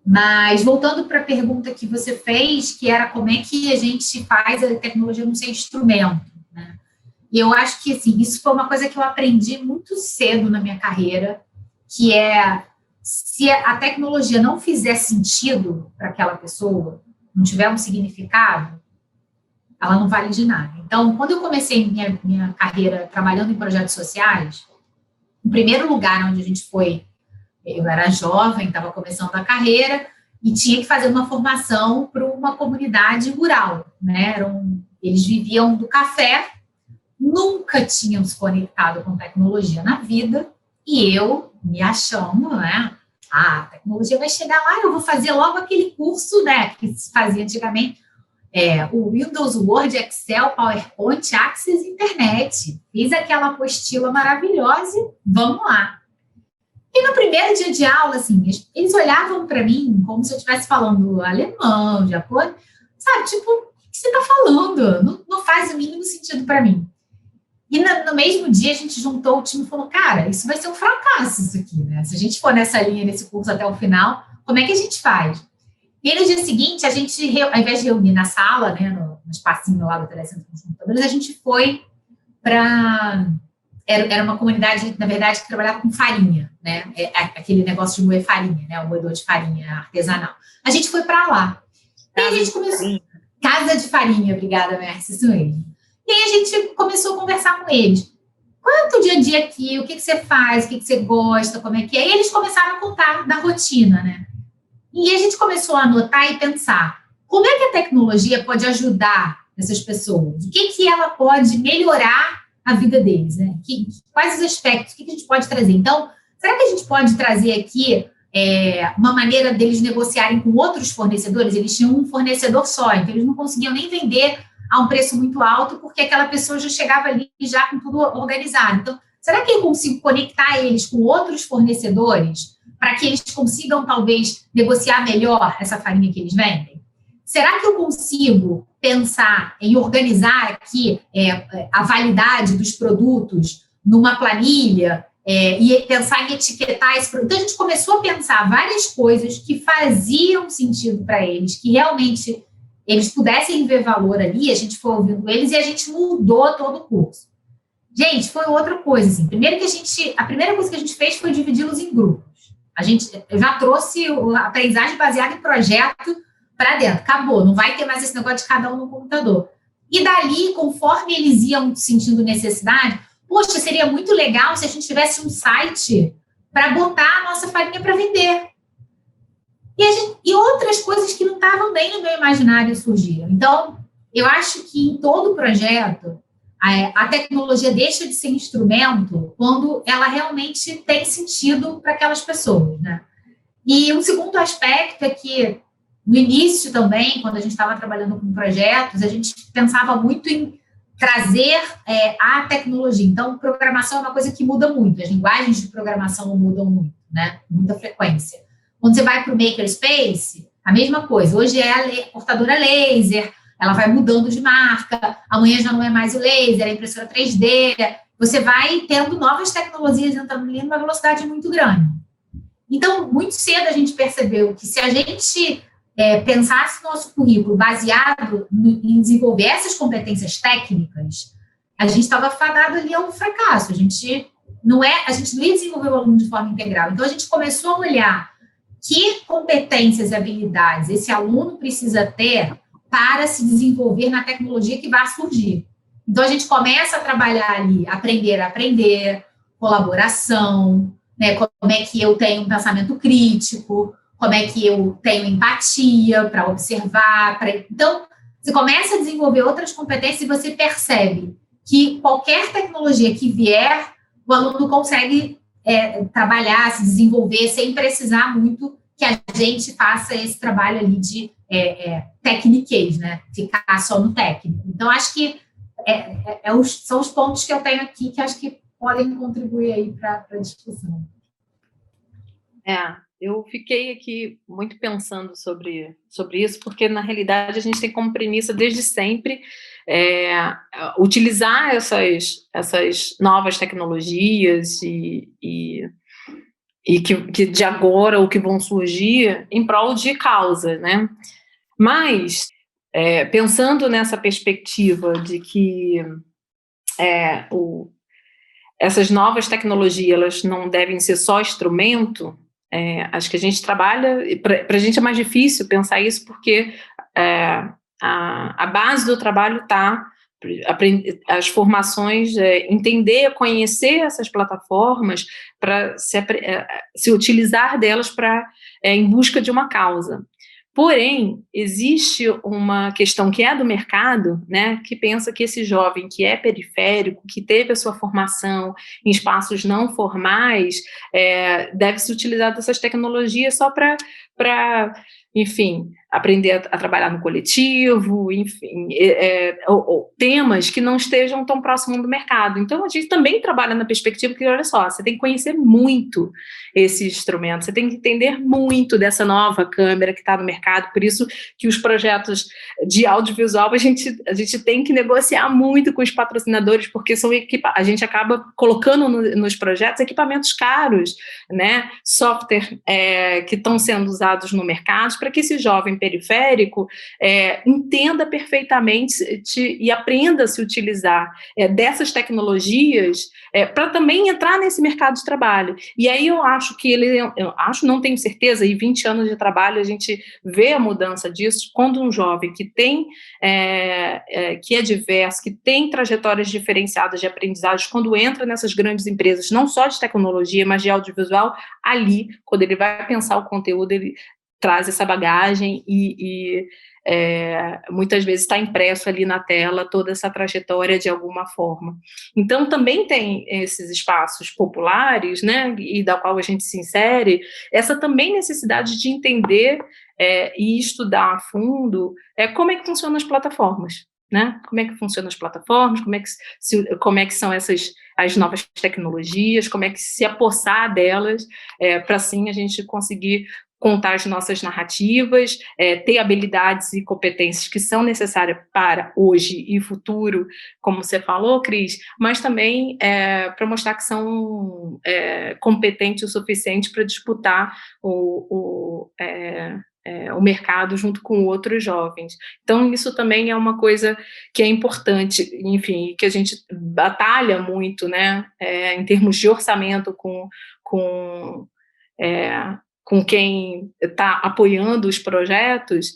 Mas, voltando para a pergunta que você fez, que era como é que a gente faz a tecnologia não ser instrumento, né? E eu acho que, assim, isso foi uma coisa que eu aprendi muito cedo na minha carreira, que se a tecnologia não fizer sentido para aquela pessoa, não tiver um significado, ela não vale de nada. Então, quando eu comecei minha carreira trabalhando em projetos sociais, o primeiro lugar onde a gente foi, eu era jovem, estava começando a carreira e tinha que fazer uma formação para uma comunidade rural, né? Eles viviam do café, nunca tinham se conectado com tecnologia na vida E eu me achando, né? A tecnologia vai chegar lá, eu vou fazer logo aquele curso, né, que se fazia antigamente, o Windows, Word, Excel, PowerPoint, Access, Internet. Fiz aquela apostila maravilhosa e vamos lá. E no primeiro dia de aula, assim, eles olhavam para mim como se eu estivesse falando alemão, japonês, sabe? Tipo, o que você está falando? Não faz o mínimo sentido para mim. E no mesmo dia a gente juntou o time e falou, cara, isso vai ser um fracasso isso aqui, né? Se a gente for nessa linha, nesse curso até o final, como é que a gente faz? E aí, no dia seguinte, a gente, ao invés de reunir na sala, né, no espacinho lá do Telecentro com os computadores, a gente foi para... Era uma comunidade, na verdade, que trabalhava com farinha, né? Aquele negócio de moer farinha, né? O moedor de farinha artesanal. A gente foi para lá. E aí a gente começou... Casa de farinha, obrigada, Mércia, isso mesmo. E aí a gente começou a conversar com eles. Qual é o teu dia a dia aqui? O que você faz? O que você gosta? Como é que é? E eles começaram a contar da rotina, né? E a gente começou a anotar e pensar como é que a tecnologia pode ajudar essas pessoas? O que ela pode melhorar a vida deles, né? Quais os aspectos? O que a gente pode trazer? Então, será que a gente pode trazer aqui uma maneira deles negociarem com outros fornecedores? Eles tinham um fornecedor só, então eles não conseguiam nem vender a um preço muito alto, porque aquela pessoa já chegava ali já com tudo organizado. Então, será que eu consigo conectar eles com outros fornecedores para que eles consigam, talvez, negociar melhor essa farinha que eles vendem? Será que eu consigo pensar em organizar aqui a validade dos produtos numa planilha e pensar em etiquetar esse produto? Então, a gente começou a pensar várias coisas que faziam sentido para eles, que realmente eles pudessem ver valor ali, a gente foi ouvindo eles e a gente mudou todo o curso. Gente, foi outra coisa, assim. A primeira coisa que a gente fez foi dividi-los em grupos. Eu já trouxe a aprendizagem baseada em projeto para dentro. Acabou, não vai ter mais esse negócio de cada um no computador. E dali, conforme eles iam sentindo necessidade, poxa, seria muito legal se a gente tivesse um site para botar a nossa farinha para vender. E outras coisas que não estavam bem no meu imaginário surgiram. Então, eu acho que em todo projeto, a tecnologia deixa de ser instrumento quando ela realmente tem sentido para aquelas pessoas, né? E um segundo aspecto é que, no início também, quando a gente estava trabalhando com projetos, a gente pensava muito em trazer a tecnologia. Então, programação é uma coisa que muda muito. As linguagens de programação mudam muito, né? Muita frequência. Quando você vai para o Makerspace, a mesma coisa. Hoje é a cortadora laser, ela vai mudando de marca, amanhã já não é mais o laser, é a impressora 3D. Você vai tendo novas tecnologias entrando ali numa velocidade muito grande. Então, muito cedo a gente percebeu que se a gente pensasse nosso currículo baseado em desenvolver essas competências técnicas, a gente estava fadado ali a um fracasso. A gente não ia desenvolver o aluno de forma integral. Então, a gente começou a olhar que competências e habilidades esse aluno precisa ter para se desenvolver na tecnologia que vai surgir. Então, a gente começa a trabalhar ali, aprender a aprender, colaboração, né, como é que eu tenho um pensamento crítico, como é que eu tenho empatia para observar. Então, você começa a desenvolver outras competências e você percebe que qualquer tecnologia que vier, o aluno consegue trabalhar, se desenvolver, sem precisar muito que a gente faça esse trabalho ali de tecniquez, né? Ficar só no técnico. Então, acho que são os pontos que eu tenho aqui que acho que podem contribuir aí para a discussão. Eu fiquei aqui muito pensando sobre isso, porque, na realidade, a gente tem como premissa, desde sempre, utilizar essas novas tecnologias e que de agora, ou que vão surgir, em prol de causa, né? Mas, pensando nessa perspectiva de que essas novas tecnologias elas não devem ser só instrumento, acho que a gente trabalha, para a gente é mais difícil pensar isso, porque a base do trabalho está as formações, entender, conhecer essas plataformas para se utilizar delas em busca de uma causa. Porém, existe uma questão que é do mercado, né, que pensa que esse jovem que é periférico, que teve a sua formação em espaços não formais, deve se utilizar dessas tecnologias só para, enfim, aprender a trabalhar no coletivo, enfim, ou temas que não estejam tão próximos do mercado. Então, a gente também trabalha na perspectiva que, olha só, você tem que conhecer muito esse instrumento, você tem que entender muito dessa nova câmera que está no mercado, por isso que os projetos de audiovisual a gente tem que negociar muito com os patrocinadores, porque a gente acaba colocando nos projetos equipamentos caros, né, software que estão sendo usados no mercado, para que esse jovem periférico entenda perfeitamente e aprenda a se utilizar dessas tecnologias para também entrar nesse mercado de trabalho. E aí eu não tenho certeza, e 20 anos de trabalho a gente vê a mudança disso, quando um jovem que tem, que é diverso, que tem trajetórias diferenciadas de aprendizagem, quando entra nessas grandes empresas, não só de tecnologia, mas de audiovisual, ali, quando ele vai pensar o conteúdo, ele traz essa bagagem e muitas vezes está impresso ali na tela toda essa trajetória de alguma forma. Então, também tem esses espaços populares, né, e da qual a gente se insere, essa também necessidade de entender e estudar a fundo como é que funcionam as plataformas, né? Como é que funcionam as plataformas, como é que são as novas tecnologias, como é que se apossar delas, para assim a gente conseguir contar as nossas narrativas, ter habilidades e competências que são necessárias para hoje e futuro, como você falou, Cris, mas também para mostrar que são competentes o suficiente para disputar o mercado junto com outros jovens. Então, isso também é uma coisa que é importante, enfim, que a gente batalha muito, né, em termos de orçamento com quem está apoiando os projetos,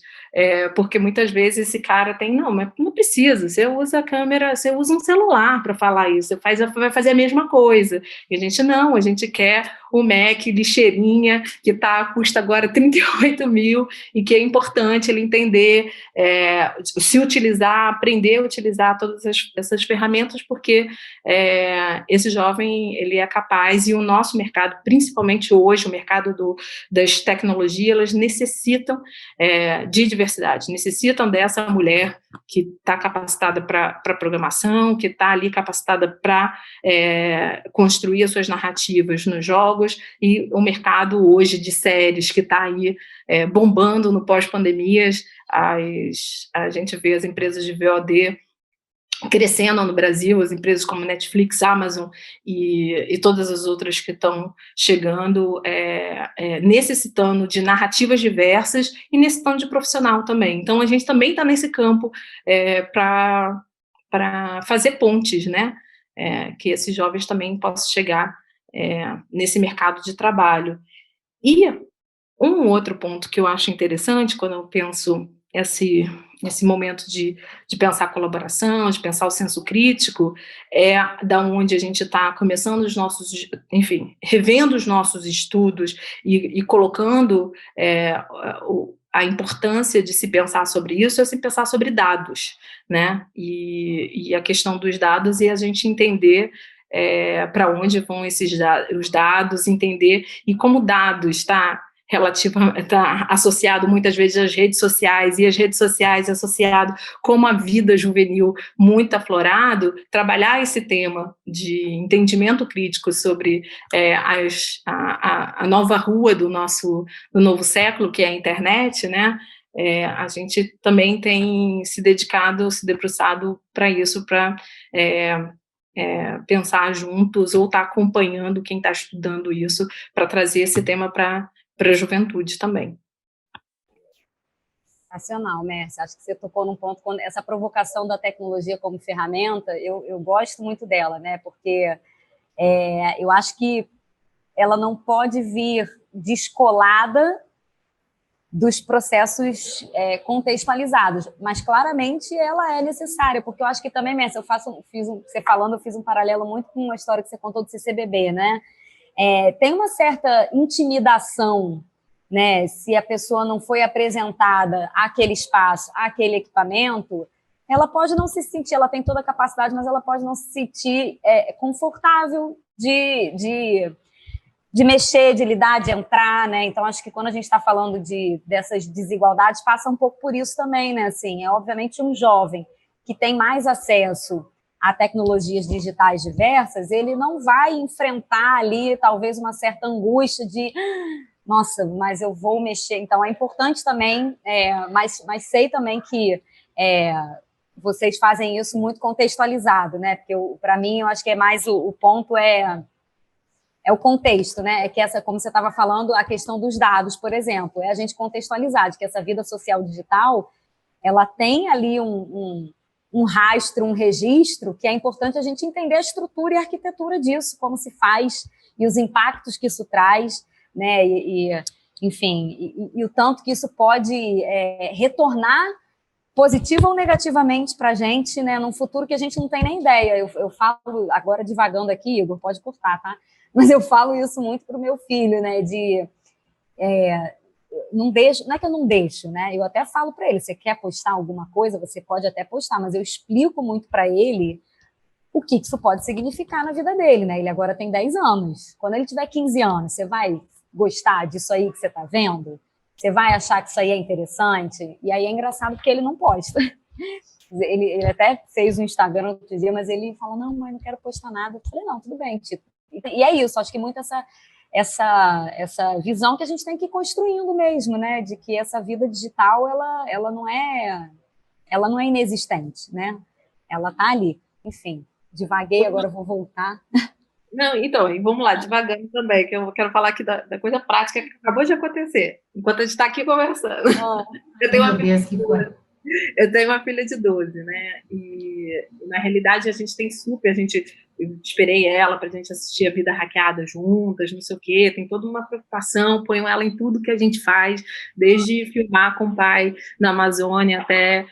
porque muitas vezes esse cara mas não precisa, você usa a câmera, você usa um celular para falar isso, você vai fazer a mesma coisa. E a gente quer o Mac lixeirinha, que custa agora 38 mil, e que é importante ele entender, se utilizar, aprender a utilizar todas essas ferramentas, porque esse jovem, ele é capaz, e o nosso mercado, principalmente hoje, o mercado das tecnologias, elas necessitam de diversidade, necessitam dessa mulher que está capacitada para programação, que está ali capacitada para construir as suas narrativas nos jogos, e o mercado hoje de séries que está aí bombando no pós-pandemias, a gente vê as empresas de VOD crescendo no Brasil, as empresas como Netflix, Amazon e todas as outras que estão chegando, necessitando de narrativas diversas e necessitando de profissional também. Então, a gente também está nesse campo para fazer pontes, né? Que esses jovens também possam chegar nesse mercado de trabalho. E um outro ponto que eu acho interessante, quando eu penso esse momento de pensar a colaboração, de pensar o senso crítico, da onde a gente está começando os nossos, enfim, revendo os nossos estudos e colocando a importância de se pensar sobre isso, se pensar sobre dados, né? E a questão dos dados e a gente entender para onde vão os dados, entender e como dados está associado muitas vezes às redes sociais, e as redes sociais associado como a vida juvenil muito aflorado, trabalhar esse tema de entendimento crítico sobre a nova rua do novo século, que é a internet, né? A gente também tem se dedicado, se debruçado para isso, para pensar juntos ou estar acompanhando quem está estudando isso, para trazer esse tema para a juventude também. Sensacional, Mércia. Acho que você tocou num ponto, quando essa provocação da tecnologia como ferramenta, eu gosto muito dela, né? Porque eu acho que ela não pode vir descolada dos processos contextualizados, mas claramente ela é necessária, porque eu acho que também, Mércia, eu fiz um paralelo muito com uma história que você contou do CCBB, né? Tem uma certa intimidação, né? Se a pessoa não foi apresentada àquele espaço, àquele equipamento, ela pode não se sentir, ela tem toda a capacidade, mas ela pode não se sentir confortável de mexer, de lidar, de entrar, né? Então, acho que quando a gente está falando dessas desigualdades, passa um pouco por isso também, né? Assim, obviamente um jovem que tem mais acesso a tecnologias digitais diversas, ele não vai enfrentar ali, talvez, uma certa angústia de nossa, mas eu vou mexer. Então, é importante também, mas sei também que vocês fazem isso muito contextualizado, né? Porque, para mim, eu acho que é mais o ponto é o contexto, né? É que como você estava falando, a questão dos dados, por exemplo, é a gente contextualizar de que essa vida social digital, ela tem ali um rastro, um registro, que é importante a gente entender a estrutura e a arquitetura disso, como se faz, e os impactos que isso traz, né? Enfim, o tanto que isso pode retornar positiva ou negativamente para a gente, né, num futuro que a gente não tem nem ideia. Eu falo, agora divagando aqui, Igor, pode cortar, tá? Mas eu falo isso muito para o meu filho, né, não deixo, não é que eu não deixo, né, eu até falo para ele, você quer postar alguma coisa, você pode até postar, mas eu explico muito para ele o que isso pode significar na vida dele, né, ele agora tem 10 anos, quando ele tiver 15 anos, você vai gostar disso aí que você está vendo? Você vai achar que isso aí é interessante? E aí é engraçado porque ele não posta. Ele até fez um Instagram outro dia, mas ele falou, não, mãe, não quero postar nada. Eu falei, não, tudo bem, tipo. E é isso, acho que muito essa visão que a gente tem que ir construindo mesmo, né? De que essa vida digital, ela não é inexistente, né? Ela tá ali. Enfim, divaguei, agora eu vou voltar. Não, então, e vamos lá, devagando também, que eu quero falar aqui da coisa prática que acabou de acontecer, enquanto a gente está aqui conversando. Eu tenho uma filha de 12, né? E na realidade a gente tem eu esperei ela para a gente assistir a Vida Hackeada juntas, não sei o quê, tem toda uma preocupação, ponho ela em tudo que a gente faz, desde filmar com o pai na Amazônia até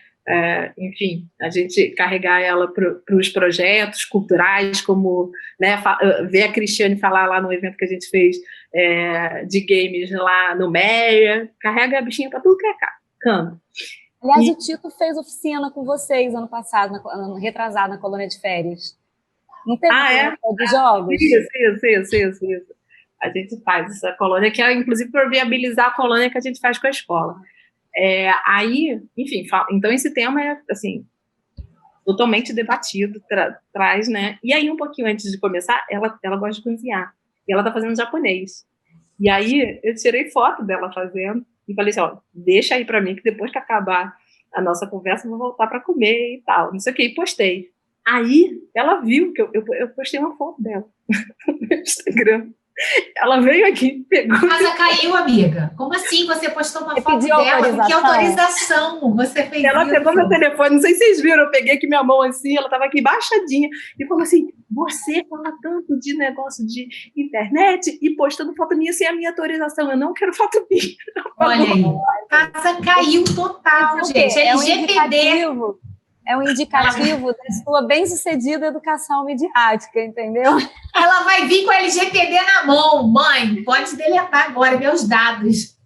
enfim, a gente carregar ela para os projetos culturais, como, né, ver a Cristiane falar lá no evento que a gente fez de games lá no Meia, carrega a bichinha para tudo que é canto. Aliás, o Tito fez oficina com vocês ano passado, ano retrasado, na colônia de férias. Não teve de jogos? Isso. A gente faz essa colônia, que é inclusive para viabilizar a colônia que a gente faz com a escola. Aí, enfim, então esse tema é, assim, totalmente debatido, traz, né? E aí, um pouquinho antes de começar, ela gosta de cozinhar. E ela tá fazendo japonês. E aí, eu tirei foto dela fazendo e falei assim, ó, deixa aí pra mim, que depois que acabar a nossa conversa, eu vou voltar pra comer e tal. Não sei o que, e postei. Aí, ela viu que eu postei uma foto dela no Instagram. Ela veio aqui, pegou... A casa caiu, amiga. Como assim você postou uma foto dela? Que autorização você fez ela isso? Ela pegou meu telefone, não sei se vocês viram, eu peguei aqui minha mão assim, ela estava aqui baixadinha, e falou assim, você fala tanto de negócio de internet e postando foto minha sem a minha autorização, eu não quero foto minha. Olha aí, a casa caiu total, gente. LGPD... É um indicativo da sua bem-sucedida educação midiática, entendeu? Ela vai vir com a LGPD na mão. Mãe, pode deletar agora meus dados.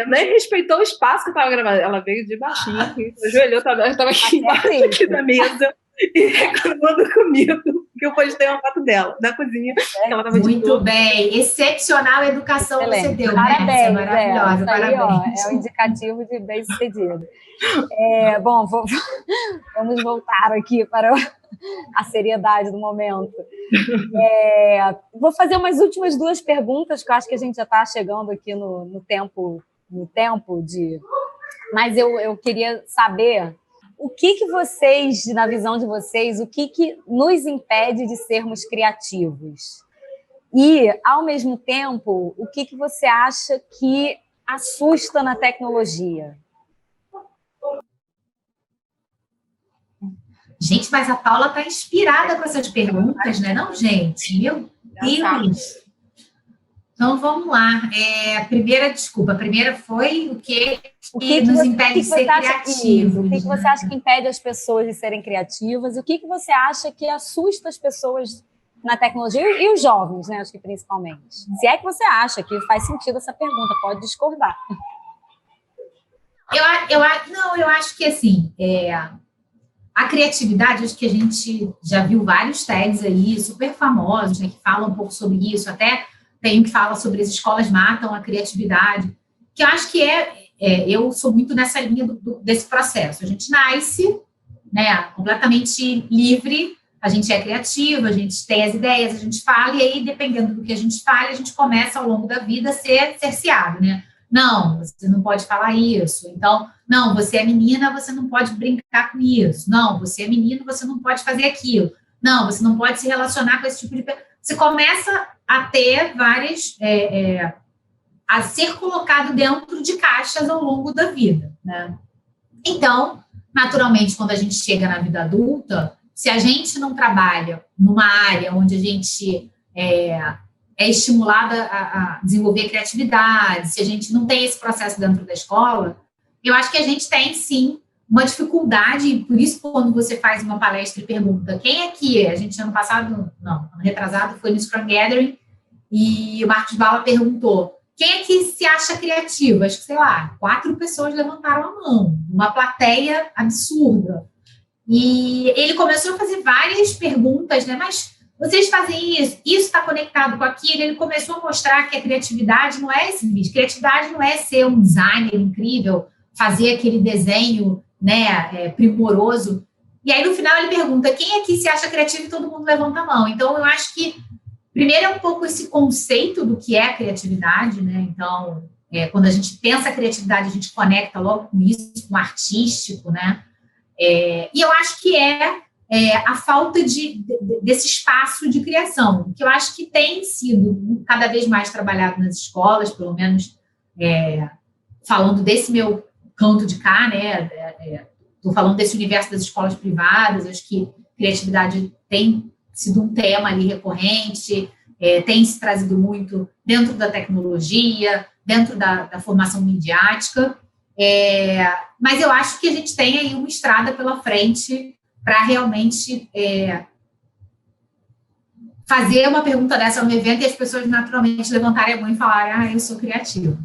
Nem respeitou o espaço que eu estava gravando. Ela veio de baixinho, ajoelhou, estava aqui embaixo aqui da mesa e reclamando comigo que eu postei uma foto dela, da cozinha. Que ela tava muito bem. Excepcional educação excelente. Você deu, parabéns, né? Maravilhosa, parabéns. Aí, é um indicativo de bem-sucedido. Bom, vamos voltar aqui para a seriedade do momento. Vou fazer umas últimas 2 perguntas, que eu acho que a gente já está chegando aqui no tempo de... Mas eu queria saber o que vocês, na visão de vocês, o que nos impede de sermos criativos? E, ao mesmo tempo, o que você acha que assusta na tecnologia? Gente, mas a Paula está inspirada com essas perguntas, né? Não, gente? Meu Deus! Então, vamos lá. A primeira foi o que nos impede de ser criativos. O que você acha que impede as pessoas de serem criativas? E o que você acha que assusta as pessoas na tecnologia e os jovens, né, acho que principalmente. Se é que você acha que faz sentido essa pergunta, pode discordar. Eu acho que, assim, a criatividade, acho que a gente já viu vários TEDs aí, super famosos, né, que falam um pouco sobre isso, até tem um que fala sobre as escolas matam a criatividade, que eu acho que eu sou muito nessa linha desse processo. A gente nasce, né, completamente livre, a gente é criativo, a gente tem as ideias, a gente fala, e aí, dependendo do que a gente fala, a gente começa ao longo da vida a ser cerceado, né? Não, você não pode falar isso. Então, não, você é menina, você não pode brincar com isso. Não, você é menino, você não pode fazer aquilo. Não, você não pode se relacionar com esse tipo de... Você começa a ter várias... a ser colocado dentro de caixas ao longo da vida, né? Então, naturalmente, quando a gente chega na vida adulta, se a gente não trabalha numa área onde a gente é estimulada a desenvolver criatividade, se a gente não tem esse processo dentro da escola, eu acho que a gente tem, sim, uma dificuldade, e por isso, quando você faz uma palestra e pergunta quem é que é? A gente, ano retrasado, foi no Scrum Gathering, e o Marcos Bala perguntou quem é que se acha criativo? Acho que, sei lá, 4 pessoas levantaram a mão, uma plateia absurda. E ele começou a fazer várias perguntas, né? Mas vocês fazem isso está conectado com aquilo. Ele começou a mostrar que a criatividade não é esse bicho. Criatividade não é ser um designer incrível, fazer aquele desenho, né, primoroso. E aí, no final, ele pergunta quem aqui se acha criativo e todo mundo levanta a mão. Então, eu acho que, primeiro, é um pouco esse conceito do que é a criatividade, né? Então, quando a gente pensa a criatividade, a gente conecta logo com isso, com o artístico, né? E eu acho que a falta desse espaço de criação, que eu acho que tem sido cada vez mais trabalhado nas escolas, pelo menos falando desse meu canto de cá, né? Estou falando desse universo das escolas privadas, acho que criatividade tem sido um tema ali recorrente, tem se trazido muito dentro da tecnologia, dentro da formação midiática, mas eu acho que a gente tem aí uma estrada pela frente para realmente fazer uma pergunta dessa no evento e as pessoas naturalmente levantarem a mão e falarem, eu sou criativo.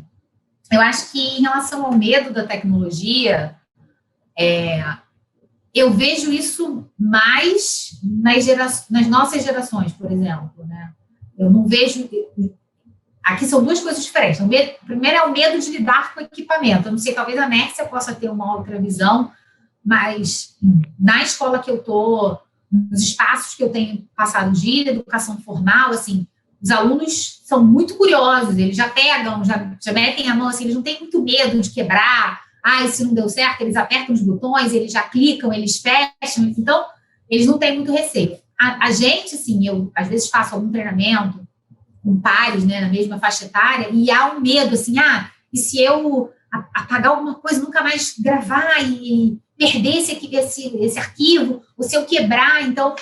Eu acho que em relação ao medo da tecnologia, eu vejo isso mais nas nossas gerações, por exemplo, né? Eu não vejo... Aqui são 2 coisas diferentes. O primeiro é o medo de lidar com o equipamento. Eu não sei, talvez a Mércia possa ter uma outra visão, mas na escola que eu estou, nos espaços que eu tenho passado de educação formal, assim, os alunos são muito curiosos, eles já pegam, já metem a mão, assim, eles não têm muito medo de quebrar. Se não deu certo, eles apertam os botões, eles já clicam, eles fecham, então eles não têm muito receio. A gente, assim, eu às vezes faço algum treinamento com pares, né, na mesma faixa etária, e há um medo, assim, e se eu apagar alguma coisa, nunca mais gravar e perder esse arquivo, ou se eu quebrar, então,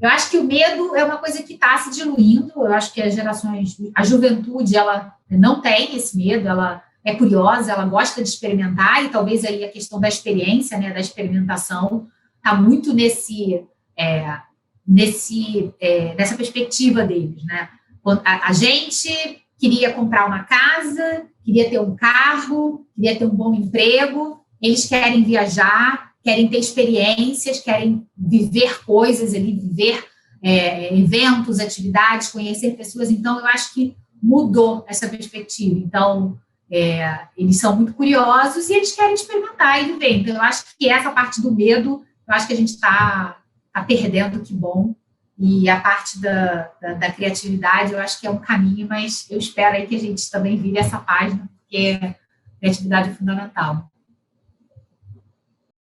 eu acho que o medo é uma coisa que está se diluindo, eu acho que a juventude, ela não tem esse medo, ela é curiosa, ela gosta de experimentar, e talvez aí a questão da experiência, né, da experimentação, está muito nessa perspectiva deles, né? A gente queria comprar uma casa, queria ter um carro, queria ter um bom emprego, eles querem viajar, querem ter experiências, querem viver coisas ali, viver eventos, atividades, conhecer pessoas, então eu acho que mudou essa perspectiva, então eles são muito curiosos e eles querem experimentar e viver, então eu acho que essa parte do medo, eu acho que a gente está perdendo, que bom. E a parte da criatividade, eu acho que é um caminho, mas eu espero aí que a gente também vire essa página, porque a criatividade é fundamental.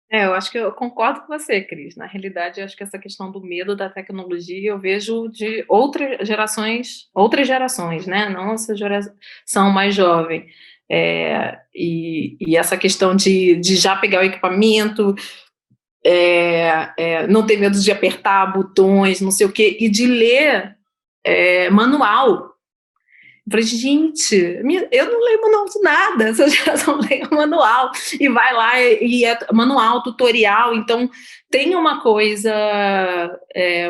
Eu acho que eu concordo com você, Cris. Na realidade, eu acho que essa questão do medo da tecnologia eu vejo de outras gerações, né? Não essa geração mais jovem. E essa questão de já pegar o equipamento, não ter medo de apertar botões, não sei o quê, e de ler manual. falei, gente, eu não leio manual de nada, essa geração lê manual, e vai lá, e é manual, tutorial, então tem uma coisa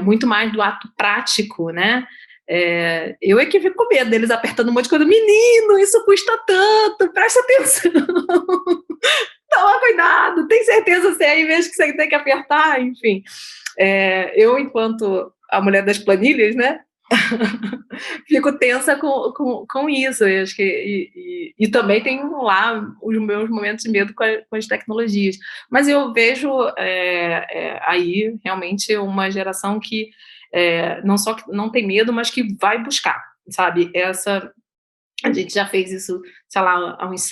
muito mais do ato prático, né? Eu é que fico com medo deles apertando um monte de coisa, menino, isso custa tanto, presta atenção, toma cuidado, tem certeza se é aí mesmo que você tem que apertar, enfim. Eu, enquanto a mulher das planilhas, né, fico tensa com isso, eu acho que, e também tenho lá os meus momentos de medo com as tecnologias, mas eu vejo aí realmente uma geração que não só que não tem medo, mas que vai buscar, sabe, a gente já fez isso, sei lá, há uns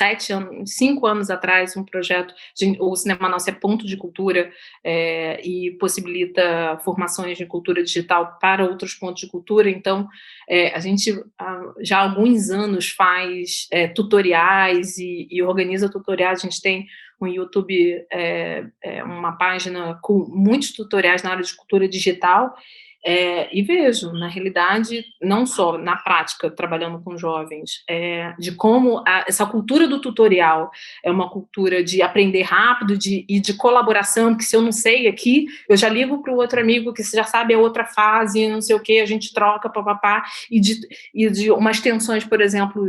5 anos atrás, um projeto, o Cinema Nosso é ponto de cultura e possibilita formações de cultura digital para outros pontos de cultura, então a gente já há alguns anos faz tutoriais e organiza tutoriais, a gente tem no YouTube uma página com muitos tutoriais na área de cultura digital, e vejo, na realidade, não só na prática, trabalhando com jovens, de como essa cultura do tutorial é uma cultura de aprender rápido e de colaboração, que se eu não sei aqui, eu já ligo para o outro amigo que já sabe a outra fase, não sei o que, a gente troca, papapá, e de umas tensões, por exemplo,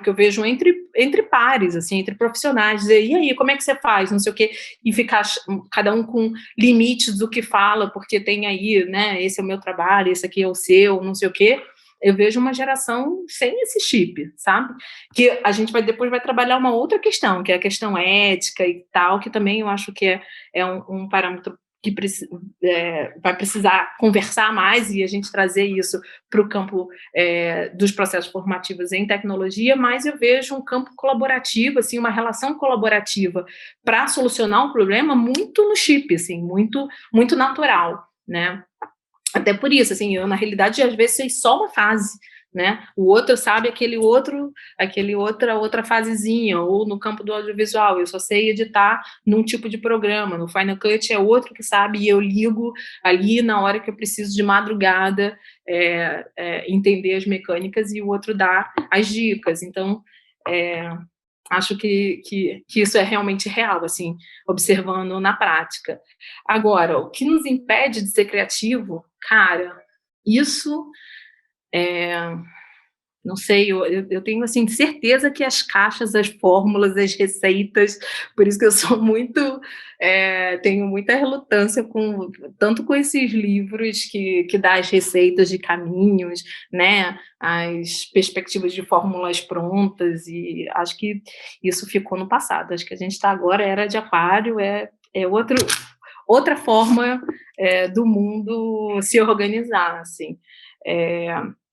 que eu vejo entre pares, assim, entre profissionais, dizer, e aí, como é que você faz, não sei o que, e ficar cada um com limites do que fala, porque tem aí, né, esse é o meu trabalho, esse aqui é o seu, não sei o quê. Eu vejo uma geração sem esse chip, sabe? Que a gente depois vai trabalhar uma outra questão, que é a questão ética e tal, que também eu acho que é um parâmetro que vai precisar conversar mais e a gente trazer isso para o campo dos processos formativos em tecnologia, mas eu vejo um campo colaborativo, assim, uma relação colaborativa para solucionar um problema muito no chip, assim, muito, muito natural, né? Até por isso, assim, eu, na realidade, às vezes, sei só uma fase, né? O outro sabe outra fasezinha, ou no campo do audiovisual, eu só sei editar num tipo de programa, no Final Cut é outro que sabe, e eu ligo ali na hora que eu preciso de madrugada entender as mecânicas, e o outro dá as dicas. Então, acho que isso é realmente real, assim, observando na prática. Agora, o que nos impede de ser criativo, cara, isso não sei, eu tenho, assim, certeza que as caixas, as fórmulas, as receitas, por isso que eu sou muito, tenho muita relutância tanto com esses livros que dá as receitas de caminhos, né, as perspectivas de fórmulas prontas, e acho que isso ficou no passado, acho que a gente está agora, era de aquário, outra forma do mundo se organizar, assim,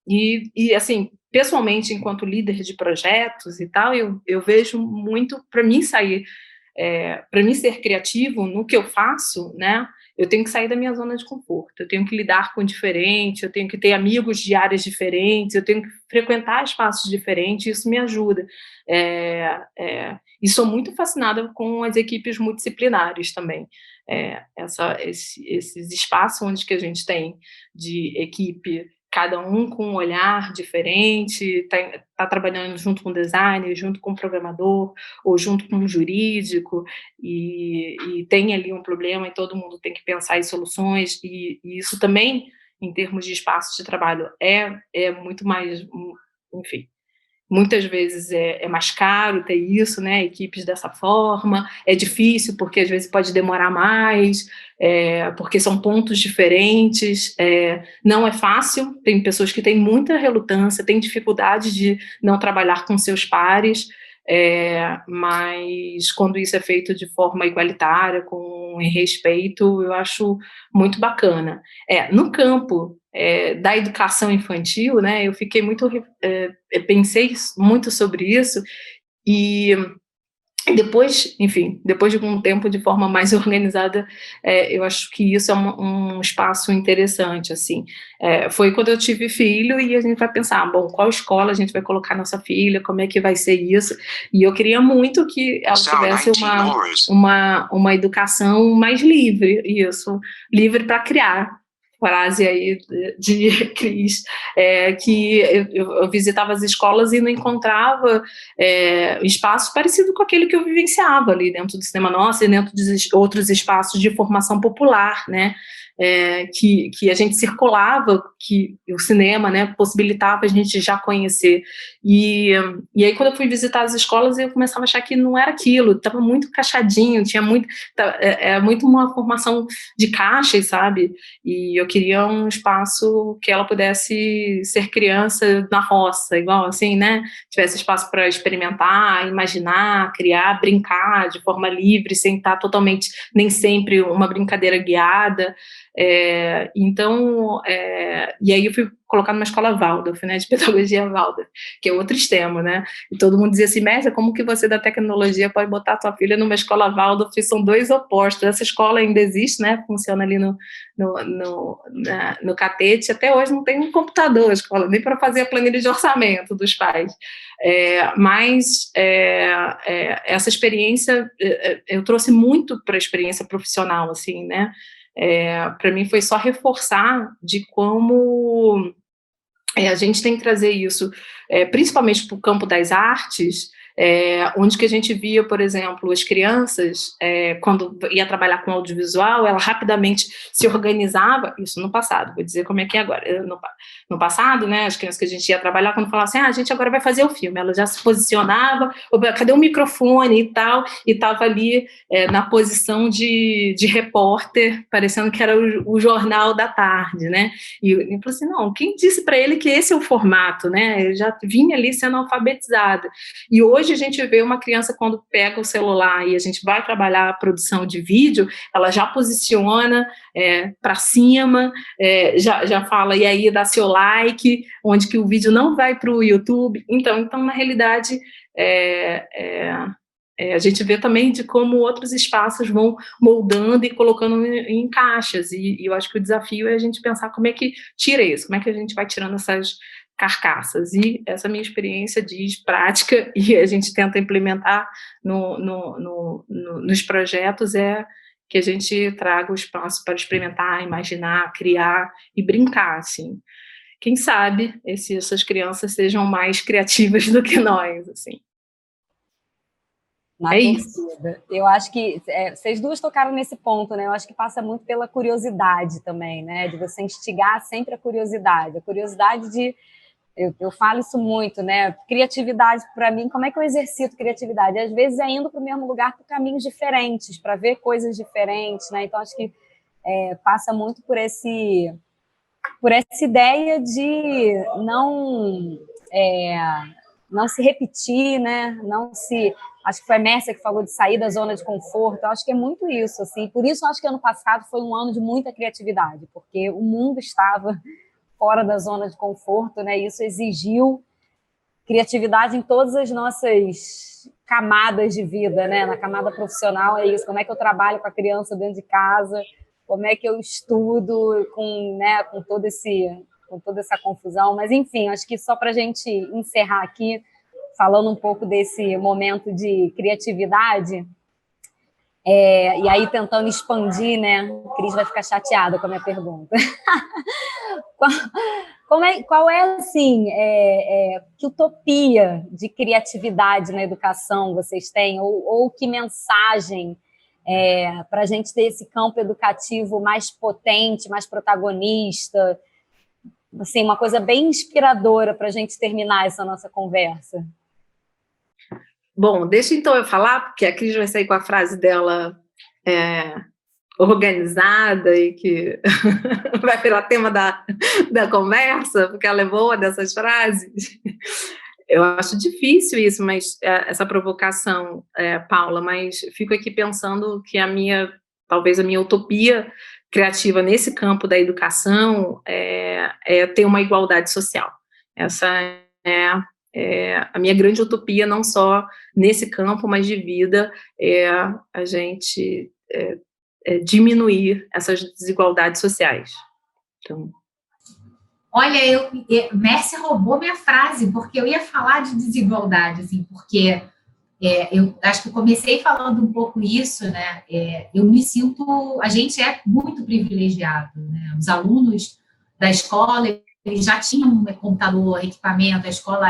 e assim, pessoalmente, enquanto líder de projetos e tal, eu vejo muito, para mim ser criativo no que eu faço, né, eu tenho que sair da minha zona de conforto, eu tenho que lidar com o diferente, eu tenho que ter amigos de áreas diferentes, eu tenho que frequentar espaços diferentes, isso me ajuda. E sou muito fascinada com as equipes multidisciplinares também. Esses espaços onde que a gente tem de equipe, cada um com um olhar diferente, tá trabalhando junto com o designer, junto com o programador, ou junto com o jurídico, e tem ali um problema e todo mundo tem que pensar em soluções, e isso também, em termos de espaço de trabalho, é muito mais, enfim, muitas vezes é mais caro ter isso, né, equipes dessa forma, é difícil porque às vezes pode demorar mais, porque são pontos diferentes, não é fácil, tem pessoas que têm muita relutância, têm dificuldade de não trabalhar com seus pares, mas quando isso é feito de forma igualitária, com respeito, eu acho muito bacana. No campo da educação infantil, né, eu fiquei muito, pensei muito sobre isso, e depois, enfim, depois de algum tempo de forma mais organizada, eu acho que isso é um espaço interessante, assim. Foi quando eu tive filho e a gente vai pensar, bom, qual escola a gente vai colocar nossa filha, como é que vai ser isso, e eu queria muito que ela tivesse uma educação mais livre, isso, livre para criar, frase aí de Cris, que eu visitava as escolas e não encontrava espaços parecidos com aquele que eu vivenciava ali dentro do Cinema Nossa e dentro de outros espaços de formação popular, né? Que a gente circulava, que o cinema, né, possibilitava a gente já conhecer. E aí, quando eu fui visitar as escolas, eu começava a achar que não era aquilo, estava muito encaixadinho, tinha muito uma formação de caixas, sabe? E eu queria um espaço que ela pudesse ser criança na roça, igual assim, né? Tivesse espaço para experimentar, imaginar, criar, brincar de forma livre, sem estar totalmente, nem sempre uma brincadeira guiada. Então, e aí eu fui colocar numa escola Waldorf, né, de pedagogia Waldorf, que é outro extremo, né, e todo mundo dizia assim, Mércia, como que você da tecnologia pode botar a sua filha numa escola Waldorf? São dois opostos. Essa escola ainda existe, né, funciona ali no Catete, até hoje não tem um computador a escola, nem para fazer a planilha de orçamento dos pais, mas essa experiência eu trouxe muito para a experiência profissional, assim, né. Para mim foi só reforçar de como a gente tem que trazer isso, principalmente para o campo das artes, onde que a gente via, por exemplo, as crianças, quando ia trabalhar com audiovisual, ela rapidamente se organizava, isso no passado, vou dizer como é que é agora, no passado, né, as crianças que a gente ia trabalhar, quando falavam assim, a gente agora vai fazer o filme, ela já se posicionava, cadê o microfone e tal, e estava ali na posição de repórter, parecendo que era o jornal da tarde, né, e eu falei assim, não, quem disse para ele que esse é o formato, né, eu já vinha ali sendo alfabetizada, e hoje a gente vê uma criança quando pega o celular e a gente vai trabalhar a produção de vídeo, ela já posiciona para cima, já fala, e aí dá seu like, onde que o vídeo não vai para o YouTube, então na realidade a gente vê também de como outros espaços vão moldando e colocando em caixas, e eu acho que o desafio é a gente pensar como é que tira isso, como é que a gente vai tirando essas carcaças, e essa minha experiência diz prática, e a gente tenta implementar nos projetos, que a gente traga o espaço para experimentar, imaginar, criar e brincar, assim. Quem sabe essas crianças sejam mais criativas do que nós, assim. Na torcida. Eu acho que vocês duas tocaram nesse ponto, né? Eu acho que passa muito pela curiosidade também, né? De você instigar sempre a curiosidade de eu falo isso muito, né? Criatividade, para mim, como é que eu exercito criatividade? Às vezes é indo para o mesmo lugar por caminhos diferentes, para ver coisas diferentes, né? Então, acho que passa muito por essa ideia de não se repetir, né? Acho que foi a Mércia que falou de sair da zona de conforto. Eu acho que é muito isso, assim. Por isso, eu acho que ano passado foi um ano de muita criatividade, porque o mundo estava fora da zona de conforto, né? Isso exigiu criatividade em todas as nossas camadas de vida, né? Na camada profissional é isso, como é que eu trabalho com a criança dentro de casa, como é que eu estudo com toda essa confusão, mas enfim, acho que só para a gente encerrar aqui, falando um pouco desse momento de criatividade, e aí tentando expandir, né? A Cris vai ficar chateada com a minha pergunta. Qual é assim, que utopia de criatividade na educação vocês têm? Ou que mensagem para a gente ter esse campo educativo mais potente, mais protagonista? Assim, uma coisa bem inspiradora para a gente terminar essa nossa conversa. Bom, deixa então eu falar, porque a Cris vai sair com a frase dela organizada e que vai virar tema da conversa, porque ela é boa dessas frases. Eu acho difícil isso, mas essa provocação, Paula, mas fico aqui pensando que talvez a minha utopia criativa nesse campo da educação é ter uma igualdade social. Essa a minha grande utopia, não só nesse campo, mas de vida, a gente diminuir essas desigualdades sociais. Então... Olha, Mércia roubou minha frase, porque eu ia falar de desigualdade, assim, porque Eu acho que eu comecei falando um pouco isso, né? Eu me sinto, a gente é muito privilegiado, né? Os alunos da escola, eles já tinham um computador, equipamento, a escola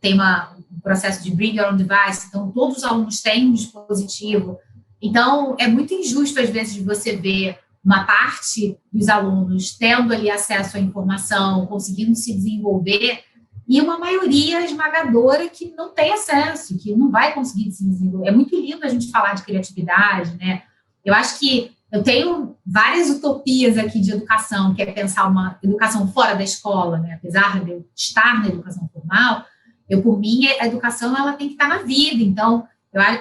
tem um processo de bring your own device, então todos os alunos têm um dispositivo. Então, é muito injusto, às vezes, você ver uma parte dos alunos tendo ali acesso à informação, conseguindo se desenvolver, e uma maioria esmagadora que não tem acesso, que não vai conseguir se desenvolver. É muito lindo a gente falar de criatividade, né? Eu acho que eu tenho várias utopias aqui de educação, que é pensar uma educação fora da escola, né? Apesar de eu estar na educação formal, por mim, a educação ela tem que estar na vida. Então,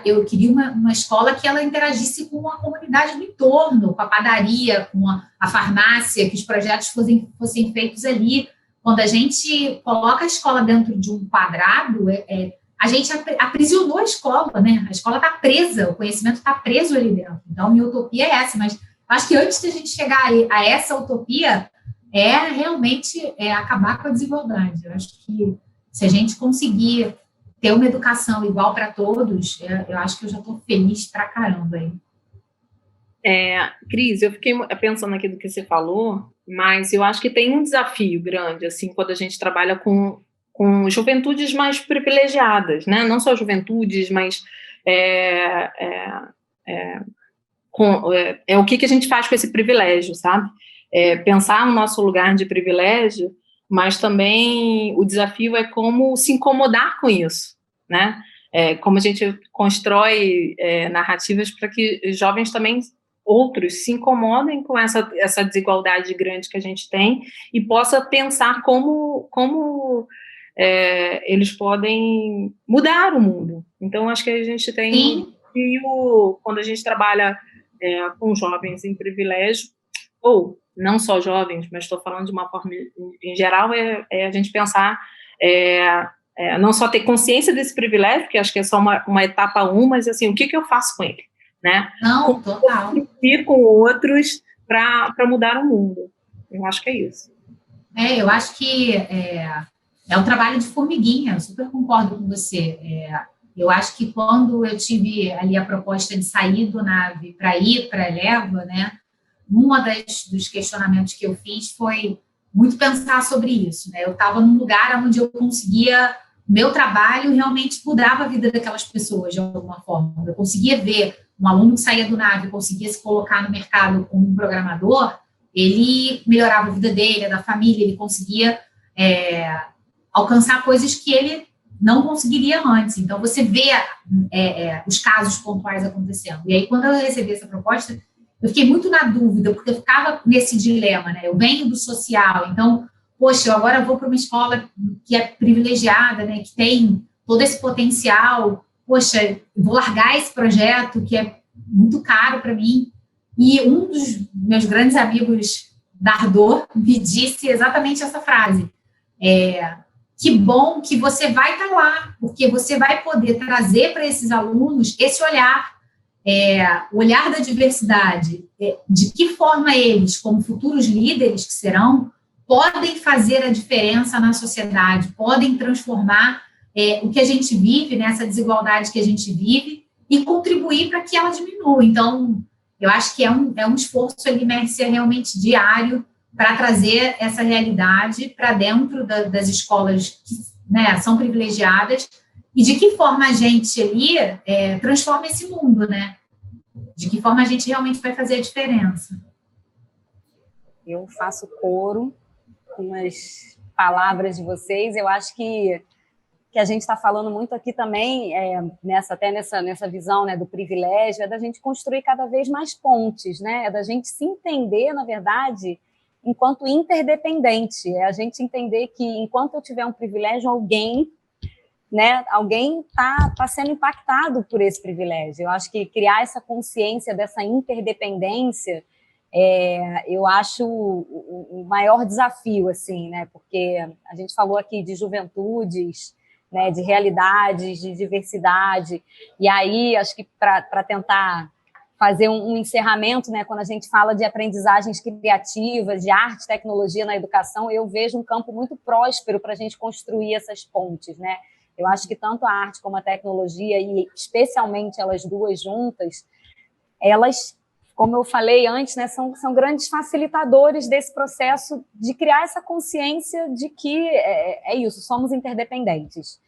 eu queria uma escola que ela interagisse com a comunidade do entorno, com a padaria, com a farmácia, que os projetos fossem feitos ali. Quando a gente coloca a escola dentro de um quadrado, a gente aprisionou a escola, né? A escola está presa, o conhecimento está preso ali dentro. Então, minha utopia é essa, mas acho que antes de a gente chegar a essa utopia, realmente acabar com a desigualdade. Eu acho que se a gente conseguir ter uma educação igual para todos, eu acho que eu já estou feliz pra caramba aí. Cris, eu fiquei pensando aqui do que você falou, mas eu acho que tem um desafio grande, assim, quando a gente trabalha com juventudes mais privilegiadas, né? Não só juventudes, mas o que a gente faz com esse privilégio, sabe? Pensar no nosso lugar de privilégio, mas também o desafio é como se incomodar com isso, né? Como a gente constrói narrativas para que jovens também, outros, se incomodem com essa desigualdade grande que a gente tem e possa pensar como eles podem mudar o mundo. Então, acho que a gente tem, quando a gente trabalha com jovens em privilégio, ou não só jovens, mas estou falando de uma forma em geral, a gente pensar, não só ter consciência desse privilégio, que acho que é só uma etapa 1, mas assim, o que eu faço com ele? Né? Não, total. E com outros para mudar o mundo. Eu acho que é isso. Eu acho que é um trabalho de formiguinha, eu super concordo com você. Eu acho que quando eu tive ali a proposta de sair do NAVE para ir para a Eleva, né, dos questionamentos que eu fiz foi muito pensar sobre isso, né? Eu estava num lugar onde eu conseguia, meu trabalho realmente mudava a vida daquelas pessoas de alguma forma. Eu conseguia ver um aluno que saía do NAVE, conseguia se colocar no mercado como um programador, ele melhorava a vida dele, da família, ele conseguia alcançar coisas que ele não conseguiria antes. Então, você vê os casos pontuais acontecendo. E aí, quando eu recebi essa proposta, eu fiquei muito na dúvida, porque eu ficava nesse dilema, né? Eu venho do social, então, poxa, eu agora vou para uma escola que é privilegiada, né? Que tem todo esse potencial. Poxa, eu vou largar esse projeto que é muito caro para mim. E um dos meus grandes amigos da Ardor me disse exatamente essa frase. Que bom que você vai estar lá, porque você vai poder trazer para esses alunos esse olhar, o olhar da diversidade, de que forma eles, como futuros líderes que serão, podem fazer a diferença na sociedade, podem transformar o que a gente vive, né, essa desigualdade que a gente vive, e contribuir para que ela diminua. Então, eu acho que é um esforço ali, Mércia, realmente diário, para trazer essa realidade para dentro das escolas que, né, são privilegiadas, e de que forma a gente ali transforma esse mundo, né? De que forma a gente realmente vai fazer a diferença. Eu faço coro com as palavras de vocês. Eu acho que a gente está falando muito aqui também, nessa visão, né, do privilégio, da gente construir cada vez mais pontes, né? Da gente se entender, na verdade, enquanto interdependente. A gente entender que, enquanto eu tiver um privilégio, alguém está sendo impactado por esse privilégio. Eu acho que criar essa consciência dessa interdependência, eu acho o maior desafio, assim, né? Porque a gente falou aqui de juventudes, né, de realidades, de diversidade, e aí acho que para tentar fazer um encerramento, né, quando a gente fala de aprendizagens criativas, de arte e tecnologia na educação, eu vejo um campo muito próspero para a gente construir essas pontes, né? Eu acho que tanto a arte como a tecnologia, e especialmente elas duas juntas, elas, como eu falei antes, né, são grandes facilitadores desse processo de criar essa consciência de que é isso, somos interdependentes.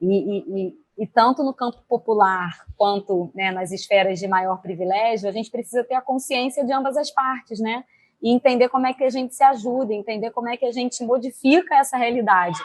E tanto no campo popular quanto, né, nas esferas de maior privilégio, a gente precisa ter a consciência de ambas as partes, né? E entender como é que a gente se ajuda, entender como é que a gente modifica essa realidade.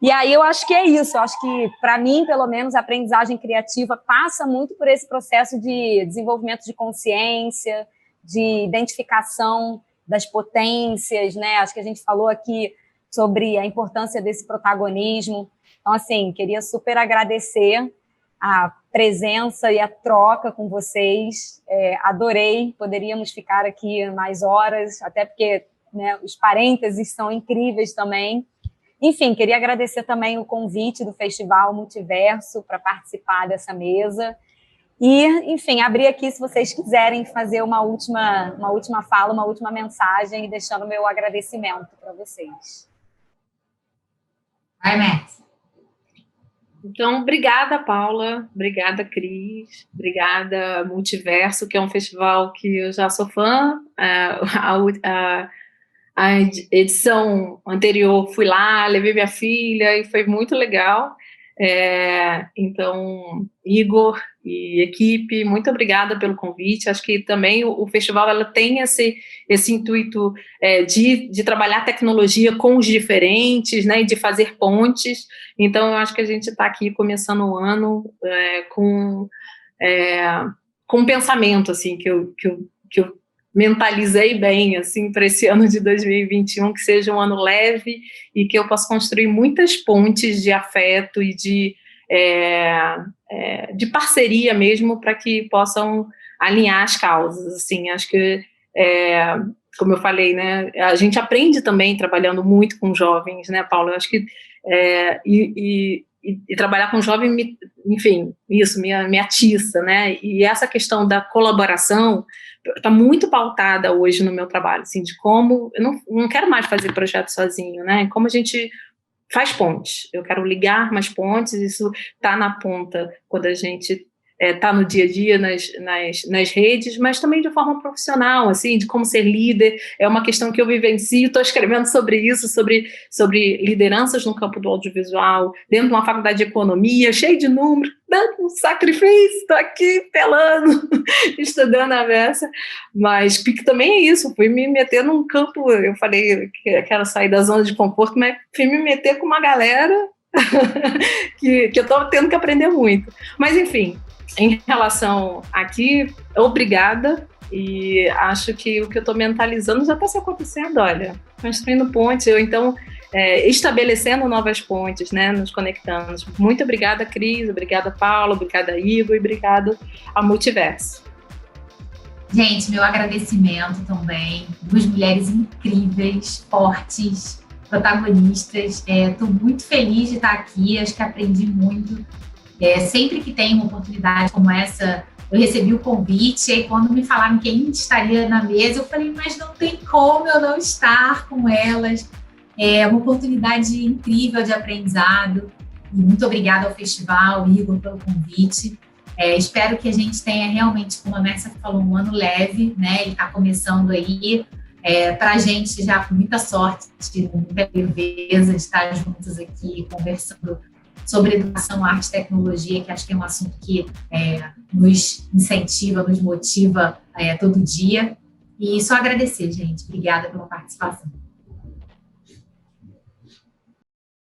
E aí eu acho que é isso, eu acho que, para mim, pelo menos, a aprendizagem criativa passa muito por esse processo de desenvolvimento de consciência, de identificação das potências, né? Acho que a gente falou aqui sobre a importância desse protagonismo. Então, assim, queria super agradecer a presença e a troca com vocês. Adorei, poderíamos ficar aqui mais horas, até porque, né, os parênteses são incríveis também. Enfim, queria agradecer também o convite do Festival Multiverso para participar dessa mesa. E, enfim, abrir aqui se vocês quiserem fazer uma última fala, uma última mensagem, e deixando meu agradecimento para vocês. Vai, Max. Então, obrigada, Paula, obrigada, Cris, obrigada, Multiverso, que é um festival que eu já sou fã. A edição anterior fui lá, levei minha filha e foi muito legal. Então, Igor e equipe, muito obrigada pelo convite. Acho que também o festival ela tem esse intuito de trabalhar tecnologia com os diferentes, né, e de fazer pontes. Então, eu acho que a gente está aqui começando o ano com um pensamento assim, que eu mentalizei bem assim, para esse ano de 2021, que seja um ano leve e que eu possa construir muitas pontes de afeto e de parceria mesmo, para que possam alinhar as causas. Assim, acho que, como eu falei, né, a gente aprende também trabalhando muito com jovens, né, Paulo? Eu acho que e trabalhar com jovem, enfim, isso me atiça, né? E essa questão da colaboração está muito pautada hoje no meu trabalho, assim, de como eu não quero mais fazer projeto sozinho, né? Como a gente faz pontes. Eu quero ligar mais pontes, isso está na ponta quando a gente está no dia a dia nas redes, mas também de forma profissional, assim, de como ser líder. É uma questão que eu vivencio, estou escrevendo sobre isso, sobre lideranças no campo do audiovisual, dentro de uma faculdade de economia, cheio de números, dando um sacrifício, estou aqui pelando, estudando a beça, mas que também é isso, fui me meter num campo, eu falei que quero sair da zona de conforto, mas fui me meter com uma galera que eu estou tendo que aprender muito. Mas, enfim, em relação aqui, obrigada, e acho que o que eu estou mentalizando já está se acontecendo, olha, construindo pontes, ou então estabelecendo novas pontes, né, nos conectando. Muito obrigada, Cris, obrigada, Paula, obrigada, Igor, e obrigada ao Multiverso. Gente, meu agradecimento também, duas mulheres incríveis, fortes, protagonistas. Estou muito feliz de estar aqui, acho que aprendi muito. Sempre que tem uma oportunidade como essa, eu recebi o convite, e quando me falaram quem estaria na mesa, eu falei, mas não tem como eu não estar com elas. É uma oportunidade incrível de aprendizado, e muito obrigada ao festival, Igor, pelo convite. Espero que a gente tenha realmente, como a Mércia falou, um ano leve, né? Ele está começando aí, para a gente já com muita sorte, com muita leveza de estar juntos aqui, conversando sobre educação, arte e tecnologia, que acho que é um assunto que nos incentiva, nos motiva todo dia. E só agradecer, gente. Obrigada pela participação.